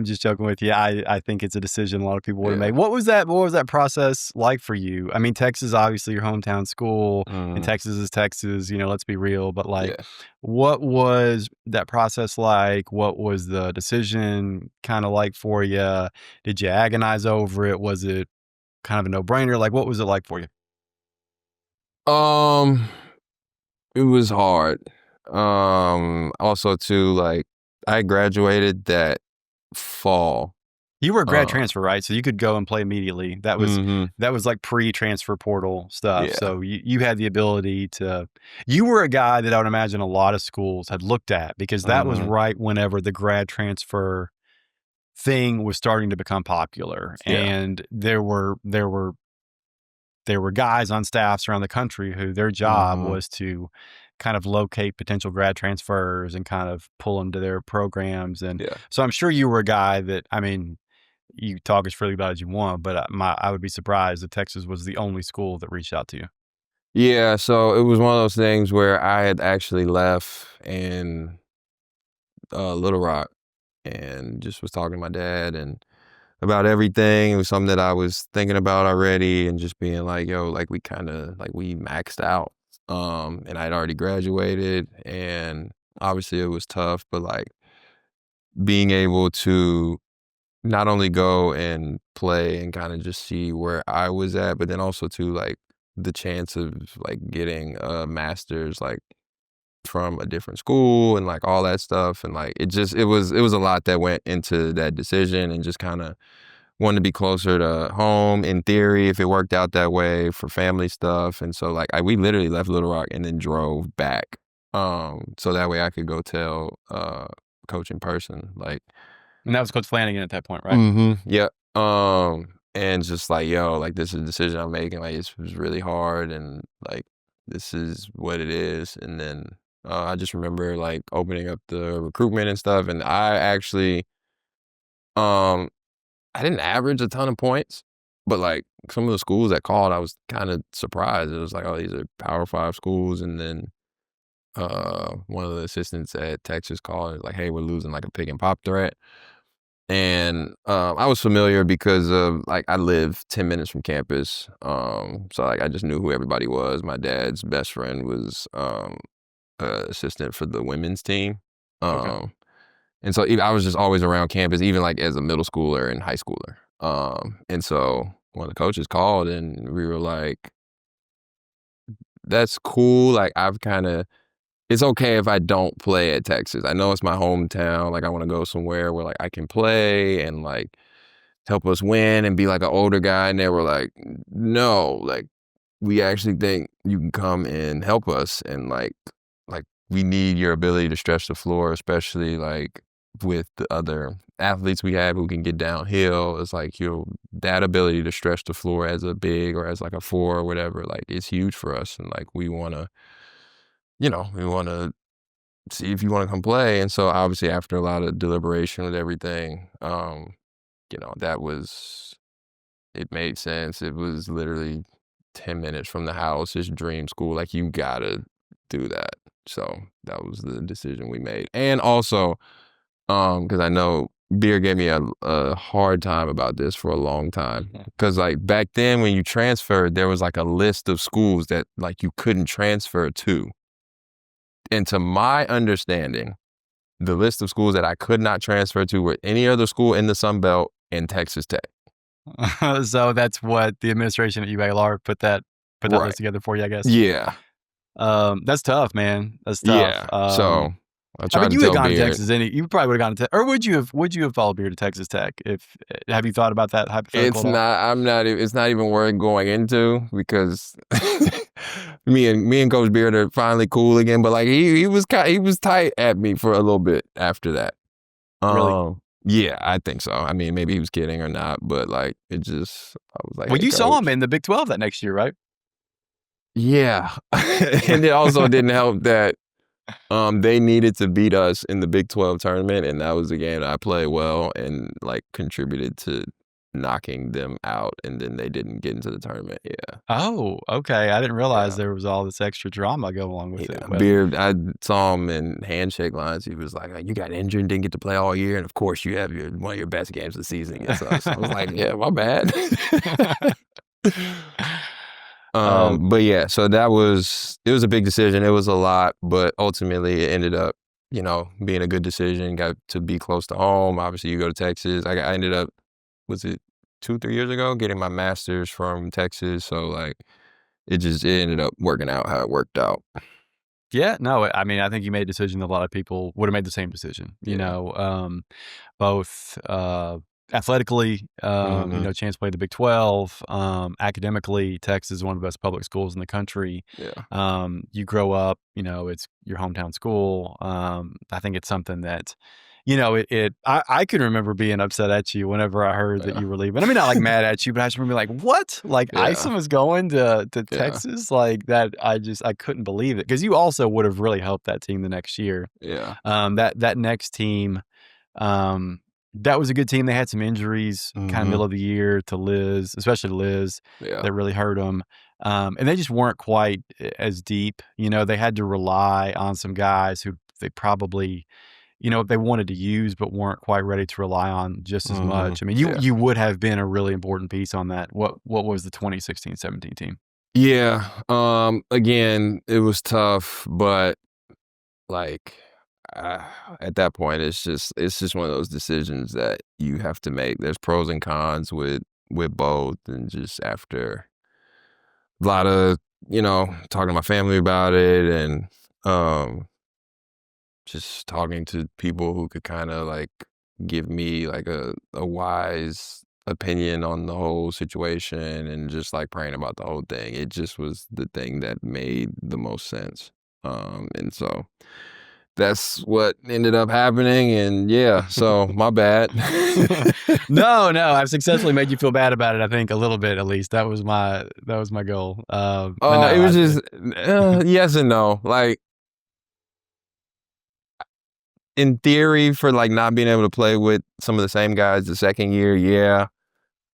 just joking with you. I think it's a decision a lot of people would have Yeah. made. What was that process like for you? I mean, Texas, obviously your hometown school, and Texas is Texas. You know, let's be real. But like, Yeah. what was that process like? What was the decision kind of like for you? Did you agonize over it? Was it kind of a no-brainer? Like, what was it like for you? Um, it was hard. Also too, like, I graduated that fall. You were a grad Uh, transfer, right? So you could go and play immediately. That was like pre-transfer portal stuff. yeah. So you had the ability to. You were a guy that I would imagine a lot of schools had looked at, because that was Mhm. right whenever the grad transfer thing was starting to become popular, Yeah. and there were guys on staffs around the country who their job Mhm. was to kind of locate potential grad transfers and kind of pull them to their programs. And Yeah. so I'm sure you were a guy that, I mean, you talk as freely about it as you want, but I would be surprised if Texas was the only school that reached out to you. Yeah, so it was one of those things where I had actually left in Little Rock and just was talking to my dad and about everything. It was something that I was thinking about already and just being like, yo, like, we kind of, like, we maxed out. And I'd already graduated and obviously it was tough, but, like, being able to not only go and play and kind of just see where I was at, but then also to, like, the chance of, like, getting a master's, like, from a different school and, like, all that stuff, and, like, it was a lot that went into that decision, and just kinda wanted to be closer to home in theory if it worked out that way for family stuff. And so, like, we literally left Little Rock and then drove back, so that way I could go tell coach in person, like. And that was Coach Flanagan at that point, right? Yeah. And just like, yo, like, this is a decision I'm making. Like, it was really hard, and, like, this is what it is. And then I just remember, like, opening up the recruitment and stuff, and I actually um I didn't average a ton of points, but, like, some of the schools that called, I was kind of surprised. It was like, oh, these are Power 5 schools, and then one of the assistants at Texas called and was like, hey, we're losing, like, a pick and pop threat. And I was familiar because of, like, I live 10 minutes from campus. So, like, I just knew who everybody was. My dad's best friend was assistant for the women's team. Okay. And so I was just always around campus, even, like, as a middle schooler and high schooler. And so one of the coaches called and we were like, that's cool. Like, it's okay if I don't play at Texas. I know it's my hometown. Like, I want to go somewhere where, like, I can play and, like, help us win and be, like, an older guy. And they were like, no, like, we actually think you can come and help us. And, like, we need your ability to stretch the floor, especially, like, with the other athletes we have who can get downhill. It's like, that ability to stretch the floor as a big or as, like, a 4 or whatever, like, it's huge for us. And, like, we want to see if you want to come play. And so obviously after a lot of deliberation with everything, it made sense. It was literally 10 minutes from the house. It's dream school. Like, you gotta do that. So that was the decision we made. And also, because I know Beer gave me a hard time about this for a long time. Because like back then when you transferred, there was like a list of schools that like you couldn't transfer to. And to my understanding, the list of schools that I could not transfer to were any other school in the Sun Belt and Texas Tech. So that's what the administration at UALR put that Right. list together for you, I guess. Yeah. That's tough, man. That's tough. Yeah. So I I tried mean, to you had tell gone to Beer. Texas, you probably would have gone to, or would you have followed Beer to Texas Tech? Have you thought about that hypothetical? It's not. It's not even worth going into because me and Coach Beard are finally cool again. But like he was tight at me for a little bit after that. Really? Yeah, I think so. I mean, maybe he was kidding or not, but like I was like, Well, hey, you saw him Coach. in the Big 12 that next year, right? Yeah, and it also didn't help that they needed to beat us in the Big 12 tournament, and that was the game that I played well and like contributed to knocking them out, and then they didn't get into the tournament. Yeah. Oh, okay. I didn't realize Yeah. there was all this extra drama go along with it. But Beard, I saw him in handshake lines. He was like, "You got injured and didn't get to play all year, and of course you have one of your best games of the season against us." I was like, "Yeah, my bad." But yeah, so it was a big decision. It was a lot, but ultimately it ended up, being a good decision. Got to be close to home. Obviously, you go to Texas. I ended up, was it 2-3 years ago, getting my master's from Texas. So like, it ended up working out how it worked out. yeah, no, I mean, I think you made a decision that a lot of people would have made the same decision, both athletically, chance to play the Big 12, academically, Texas is one of the best public schools in the country. Yeah. You grow up, it's your hometown school. I think it's something that, I can remember being upset at you whenever I heard that you were leaving. I mean, not like mad at you, but I just remember like, what? Like Yeah. Isom is going to Yeah. Texas? Like that, I couldn't believe it. Because you also would have really helped that team the next year. Yeah. That next team, that was a good team. They had some injuries kind of middle of the year to Liz, especially Liz, Yeah. that really hurt them. And they just weren't quite as deep. They had to rely on some guys who they probably, they wanted to use, but weren't quite ready to rely on just as much. I mean, you would have been a really important piece on that. What was the 2016-17 team? Yeah. Again, it was tough, but like at that point, it's just one of those decisions that you have to make. There's pros and cons with both, and just after a lot of talking to my family about it, and just talking to people who could kind of like give me like a wise opinion on the whole situation, and just like praying about the whole thing. It just was the thing that made the most sense. And so that's what ended up happening, and yeah, so my bad. No, I've successfully made you feel bad about it. I think a little bit, at least. That was my goal. But no, It was just yes and no. Like in theory, for like not being able to play with some of the same guys the second year, yeah.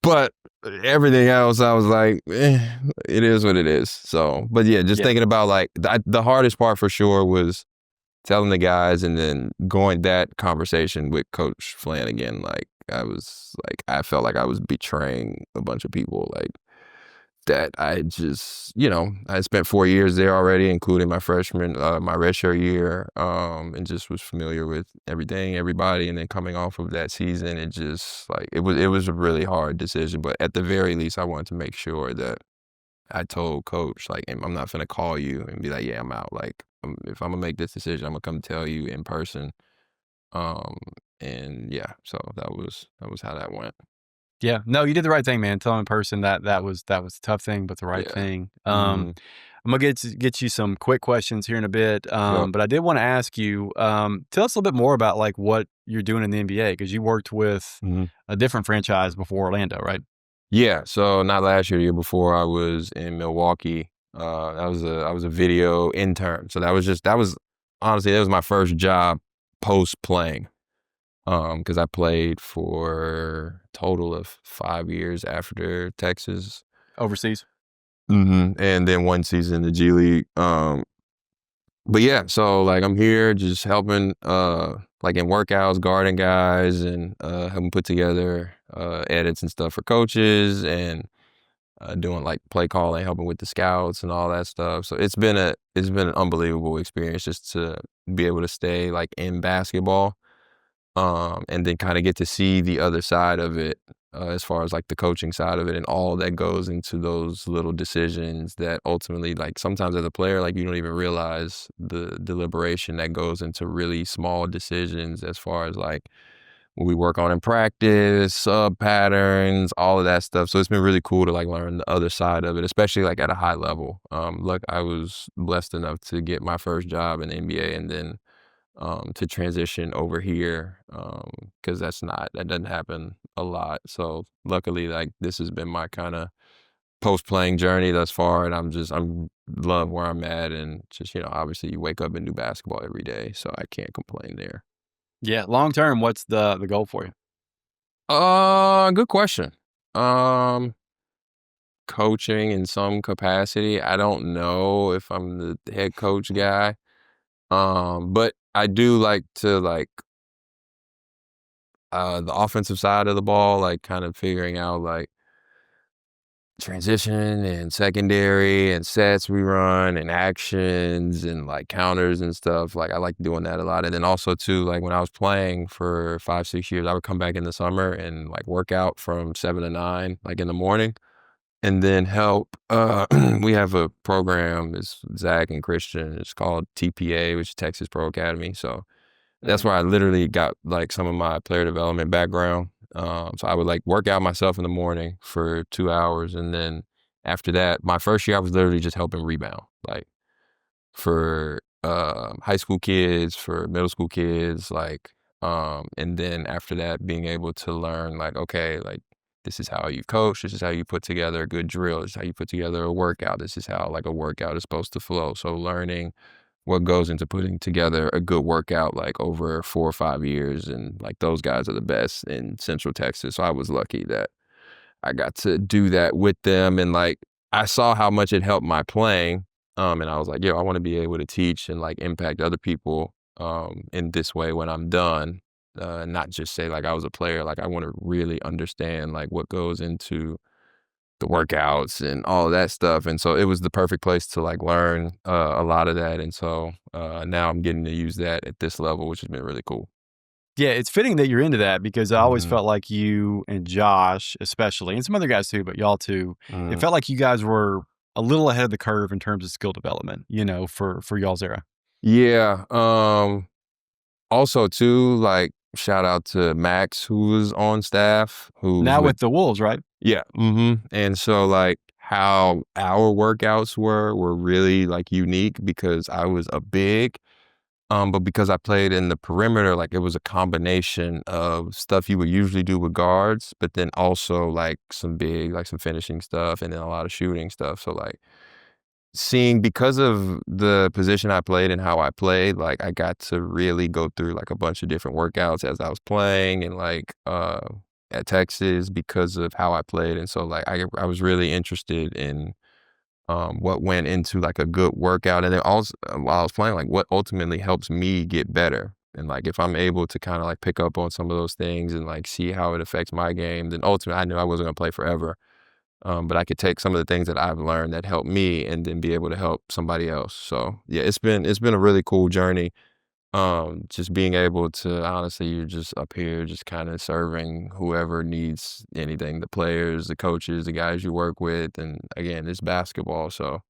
But everything else, I was like, it is what it is. So, but yeah, just thinking about like the hardest part for sure was telling the guys, and then going that conversation with Coach Flanagan. Like I felt like I was betraying a bunch of people. Like that I just, I spent 4 years there already, including my freshman, my redshirt year, and just was familiar with everything, everybody. And then coming off of that season, it just like, it was a really hard decision. But at the very least, I wanted to make sure that I told Coach, like, I'm not finna call you and be like, yeah, I'm out. Like, if I'm gonna make this decision, I'm gonna come tell you in person. And yeah, so that was how that went. Yeah, no, you did the right thing, man. Tell him in person that was a tough thing, but the right thing. I'm gonna get you some quick questions here in a bit, but I did want to ask you, tell us a little bit more about like what you're doing in the NBA, because you worked with a different franchise before Orlando, right? Yeah, so not last year, the year before, I was in Milwaukee. I was a video intern, so that was honestly, that was my first job post playing. Because I played for a total of 5 years after Texas. Overseas? And then 1 season in the G League. But yeah, so like I'm here just helping like in workouts, guarding guys and helping put together edits and stuff for coaches and doing like play calling, helping with the scouts and all that stuff. So it's been an unbelievable experience just to be able to stay like in basketball, and then kind of get to see the other side of it, as far as like the coaching side of it and all that goes into those little decisions that ultimately, like sometimes as a player, like you don't even realize the deliberation that goes into really small decisions as far as like what we work on in practice, sub patterns, all of that stuff. So it's been really cool to like learn the other side of it, especially like at a high level. Look, I was blessed enough to get my first job in the NBA and then to transition over here, because that doesn't happen a lot. So luckily, like this has been my kind of post playing journey thus far, and I'm love where I'm at, and just obviously you wake up and do basketball every day, so I can't complain there. Yeah, long term, what's the goal for you? Good question. Um, Coaching in some capacity. I don't know if I'm the head coach guy. But I do like to the offensive side of the ball, like kind of figuring out like transition and secondary and sets we run and actions and like counters and stuff. Like I like doing that a lot. And then also too, like when I was playing for 5, 6 years, I would come back in the summer and like work out from 7 to 9, like in the morning, and then help. We have a program, it's Zach and Christian. It's called TPA, which is Texas Pro Academy. So that's where I literally got like some of my player development background. So I would like work out myself in the morning for 2 hours. And then after that, my first year, I was literally just helping rebound, like for high school kids, for middle school kids, like, and then after that, being able to learn like, okay, like this is how you coach, this is how you put together a good drill, this is how you put together a workout, this is how like a workout is supposed to flow. So learning what goes into putting together a good workout like over 4 or 5 years, and like those guys are the best in Central Texas. So I was lucky that I got to do that with them, and like I saw how much it helped my playing, and I was like, yo, I want to be able to teach and like impact other people in this way when I'm done, not just say like I was a player. Like I want to really understand like what goes into the workouts and all of that stuff. And so it was the perfect place to like learn a lot of that. And so now I'm getting to use that at this level, which has been really cool. Yeah, it's fitting that you're into that because I always Mhm. felt like you and Josh, especially, and some other guys too, but y'all too, it Mhm. felt like you guys were a little ahead of the curve in terms of skill development, for y'all's era. Yeah. Also too, like shout out to Max who was on staff, who was Now with with the Wolves, right? yeah. And so like how our workouts were really like unique because I was a big. But because I played in the perimeter, like it was a combination of stuff you would usually do with guards, but then also like some big, like some finishing stuff and then a lot of shooting stuff. So like seeing because of the position I played and how I played, like I got to really go through like a bunch of different workouts as I was playing and like at Texas because of how I played. And so like I was really interested in what went into like a good workout, and then also while I was playing, like what ultimately helps me get better. And like if I'm able to kind of like pick up on some of those things and like see how it affects my game, then ultimately I knew I wasn't gonna play forever. But I could take some of the things that I've learned that helped me and then be able to help somebody else. So yeah, it's been a really cool journey. Just being able to honestly, you're just up here, just kind of serving whoever needs anything, the players, the coaches, the guys you work with, and again, it's basketball, so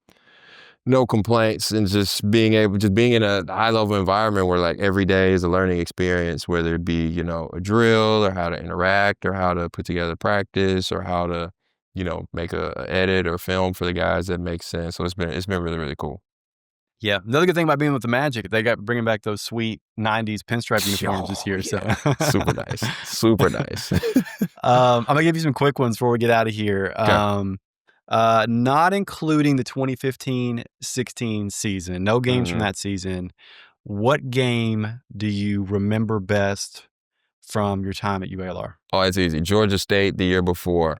no complaints, and just being in a high level environment where like every day is a learning experience, whether it be a drill or how to interact or how to put together practice or how to make a edit or film for the guys that makes sense. So it's been really really cool. Yeah. Another good thing about being with the Magic, they got bringing back those sweet 90s pinstripe uniforms this Oh year. So, yeah, super nice, super nice. I'm going to give you some quick ones before we get out of here. Okay. Not including the 2015-16 season, no games from Mhm. that season. What game do you remember best from your time at UALR? Oh, it's easy. Georgia State the year before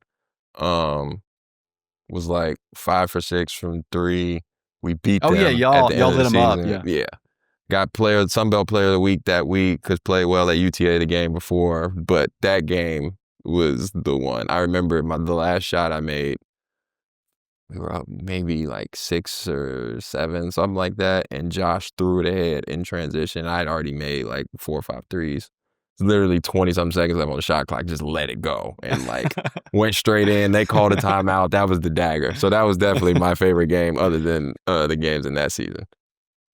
um, was like 5 for 6 from three. We beat Oh, yeah, them at the end y'all of lit the them up, season. yeah. Yeah. Got Sunbelt Player of the Week that week because played well at UTA the game before. But that game was the one. I remember the last shot I made, we were up maybe like 6 or 7, something like that. And Josh threw it ahead in transition. I had already made like 4 or 5 threes. It's literally 20-something seconds left on the shot clock. Just let it go. And like went straight in. They called a timeout. That was the dagger. So that was definitely my favorite game other than the games in that season.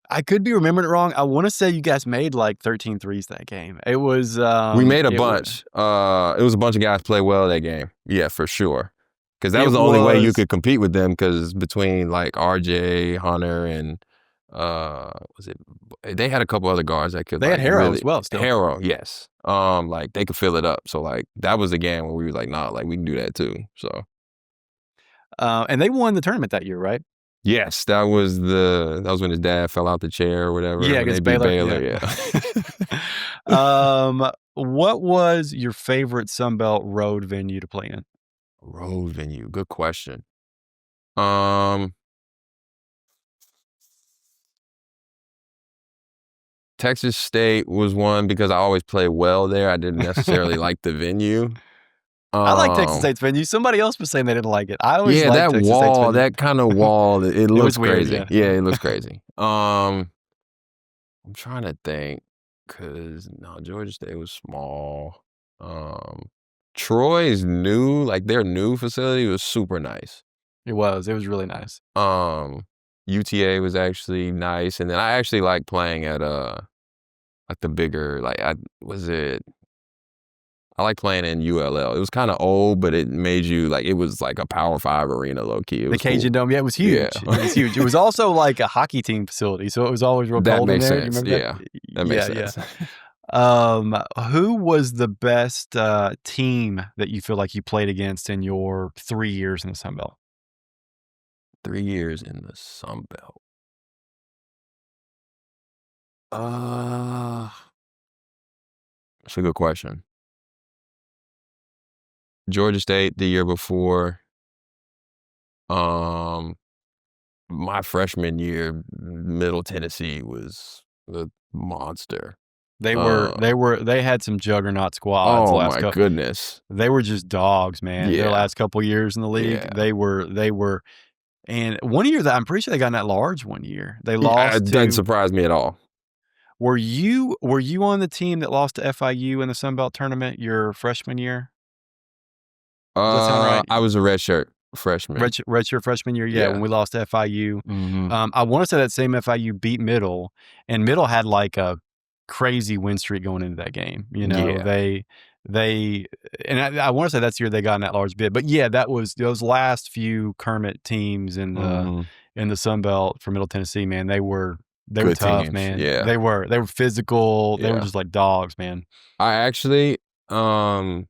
I could be remembering it wrong. I want to say you guys made like 13 threes that game. It was We made a bunch. It was a bunch of guys play well that game. Yeah, for sure. Because that was the only way you could compete with them. Because between like RJ, Hunter, and they had a couple other guards that could. They had Harrow as well. Still Harrow, yes. Like they could fill it up. So like that was a game where we were like, nah, like we can do that too. So. And they won the tournament that year, right? Yes, that was when his dad fell out the chair or whatever. Yeah, when against they beat Baylor. Yeah. What was your favorite Sunbelt road venue to play in? Road venue, good question. Texas State was one because I always played well there. I didn't necessarily like the venue. I like Texas State's venue. Somebody else was saying they didn't like it. I always liked that Texas wall, State's venue. that kind of wall, it looks weird, crazy. Yeah, it looks crazy. I'm trying to think because Georgia State was small. Troy's their new facility was super nice. It was really nice. UTA was actually nice, and then I actually like playing at like the bigger I like playing in ULL. It was kind of old, but it made you it was like a Power 5 arena low key. It was the Cajun cool. Dome, yeah, it was huge. Yeah. It was huge. It was also like a hockey team facility, so it was always real That cold in makes there. sense. You remember Yeah, that makes sense. Who was the best team that you feel like you played against in your 3 years in the Sun Belt? 3 years in the Sun Belt. That's a good question. Georgia State the year before. My freshman year, Middle Tennessee was a monster. They had some juggernaut squads. Oh my goodness! They were just dogs, man. Yeah. Their last couple years in the league, Yeah. they were. And one year that I'm pretty sure they got in that large one year. They lost. It doesn't surprise me at all. Were you on the team that lost to FIU in the Sun Belt tournament your freshman year? Does that sound right? I was a redshirt freshman. Redshirt freshman year, yeah, when we lost to FIU. Mm-hmm. I want to say that same FIU beat Middle, and Middle had like a crazy win streak going into that game. You know, Yeah. and I want to say that's the year they got in that large bid. But yeah, that was those last few Kermit teams in the Sun Belt for Middle Tennessee. Man, they were tough, teams. man. Yeah, they were physical. They were just like dogs, man. I actually, and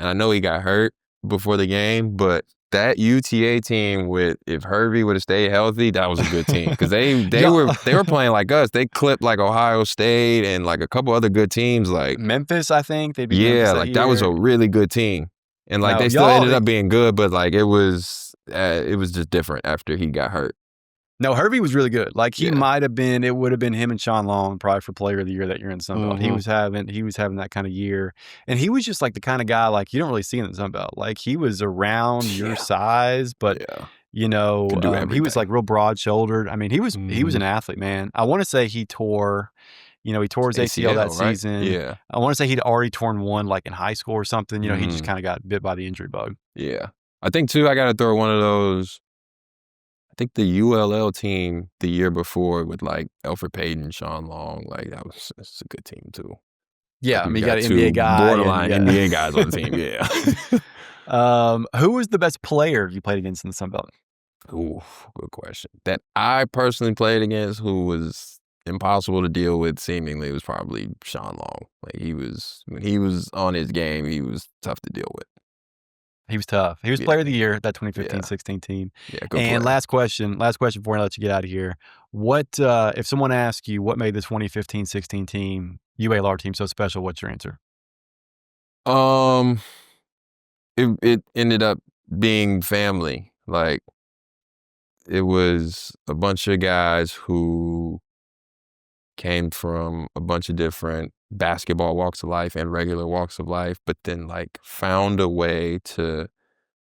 I know he got hurt before the game, but that UTA team if Hervey would have stayed healthy, that was a good team because they were playing like us. They clipped like Ohio State and like a couple other good teams like Memphis. I think they beat Memphis that year. That was a really good team, and like they still ended up being good, but like it was just different after he got hurt. No, Hervey was really good. Like he might have been. It would have been him and Sean Long probably for Player of the Year that year in the Sun Belt. He was having that kind of year, and he was just like the kind of guy like you don't really see in the Sun Belt. Like he was around your size, but you know, he was like real broad shouldered. I mean, he was an athlete, man. I want to say he tore. You know, he tore his ACL that season. Yeah. I want to say he'd already torn one like in high school or something. You know, he just kind of got bit by the injury bug. Yeah, I think too. I got to throw one of those. I think the ULL team the year before with like Alfred Payton, Sean Long, like that's a good team too. Yeah, like I mean, you got an NBA guy, borderline NBA guys on the team. Yeah. Who was the best player you played against in the Sun Belt? Ooh, good question. That I personally played against, who was impossible to deal with, seemingly, was probably Sean Long. Like when he was on his game, he was tough to deal with. He was tough. He was Player of the Year, that 2015-16 team. Yeah, good And player. last question before I let you get out of here. What if someone asks you what made the 2015-16 team, UALR team, so special? What's your answer? It ended up being family. Like it was a bunch of guys who came from a bunch of different basketball walks of life and regular walks of life, but then like found a way to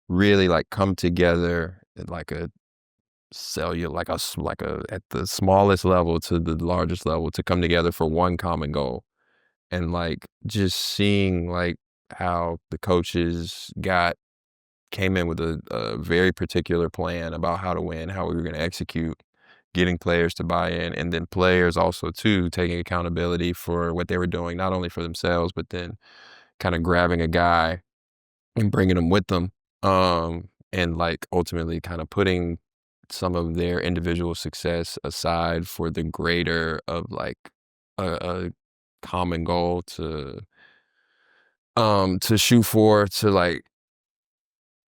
really like come together at like a cellular, like a at the smallest level to the largest level to come together for one common goal. And like just seeing like how the coaches came in with a very particular plan about how to win, how we were going to execute, getting players to buy in, and then players also too taking accountability for what they were doing, not only for themselves, but then kind of grabbing a guy and bringing them with them, and like ultimately kind of putting some of their individual success aside for the greater of like a common goal to shoot for, to like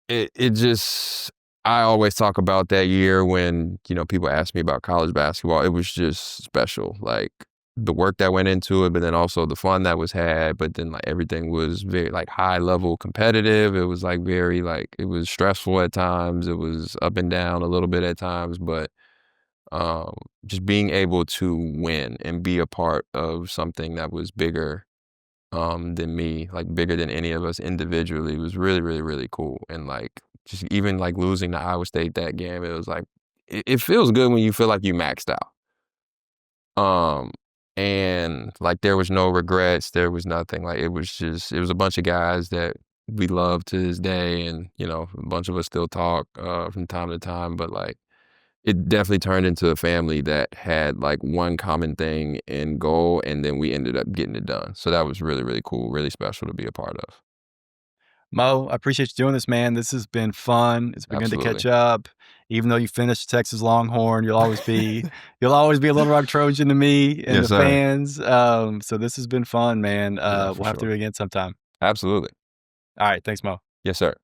it just I always talk about that year when, you know, people ask me about college basketball. It was just special. Like the work that went into it, but then also the fun that was had, but then like everything was very like high level competitive. It was like very like it was stressful at times. It was up and down a little bit at times, but um just being able to win and be a part of something that was bigger than me, like bigger than any of us individually was really, really, really cool. And like just even like losing to Iowa State that game, it was like it feels good when you feel like you maxed out. Um and like there was no regrets, there was nothing. Like it was a bunch of guys that we love to this day, and you know, a bunch of us still talk from time to time, but like it definitely turned into a family that had like one common thing and goal, and then we ended up getting it done. So that was really, really cool, really special to be a part of. Mo, I appreciate you doing this, man. This has been fun. It's been good to Absolutely. catch up. Even though you finished Texas Longhorn, you'll always be a Little Rock Trojan to me and Yes, the sir. fans. So this has been fun, man. Yeah, for We'll have to do sure. it again sometime. Absolutely. All right, thanks, Mo. Yes, sir.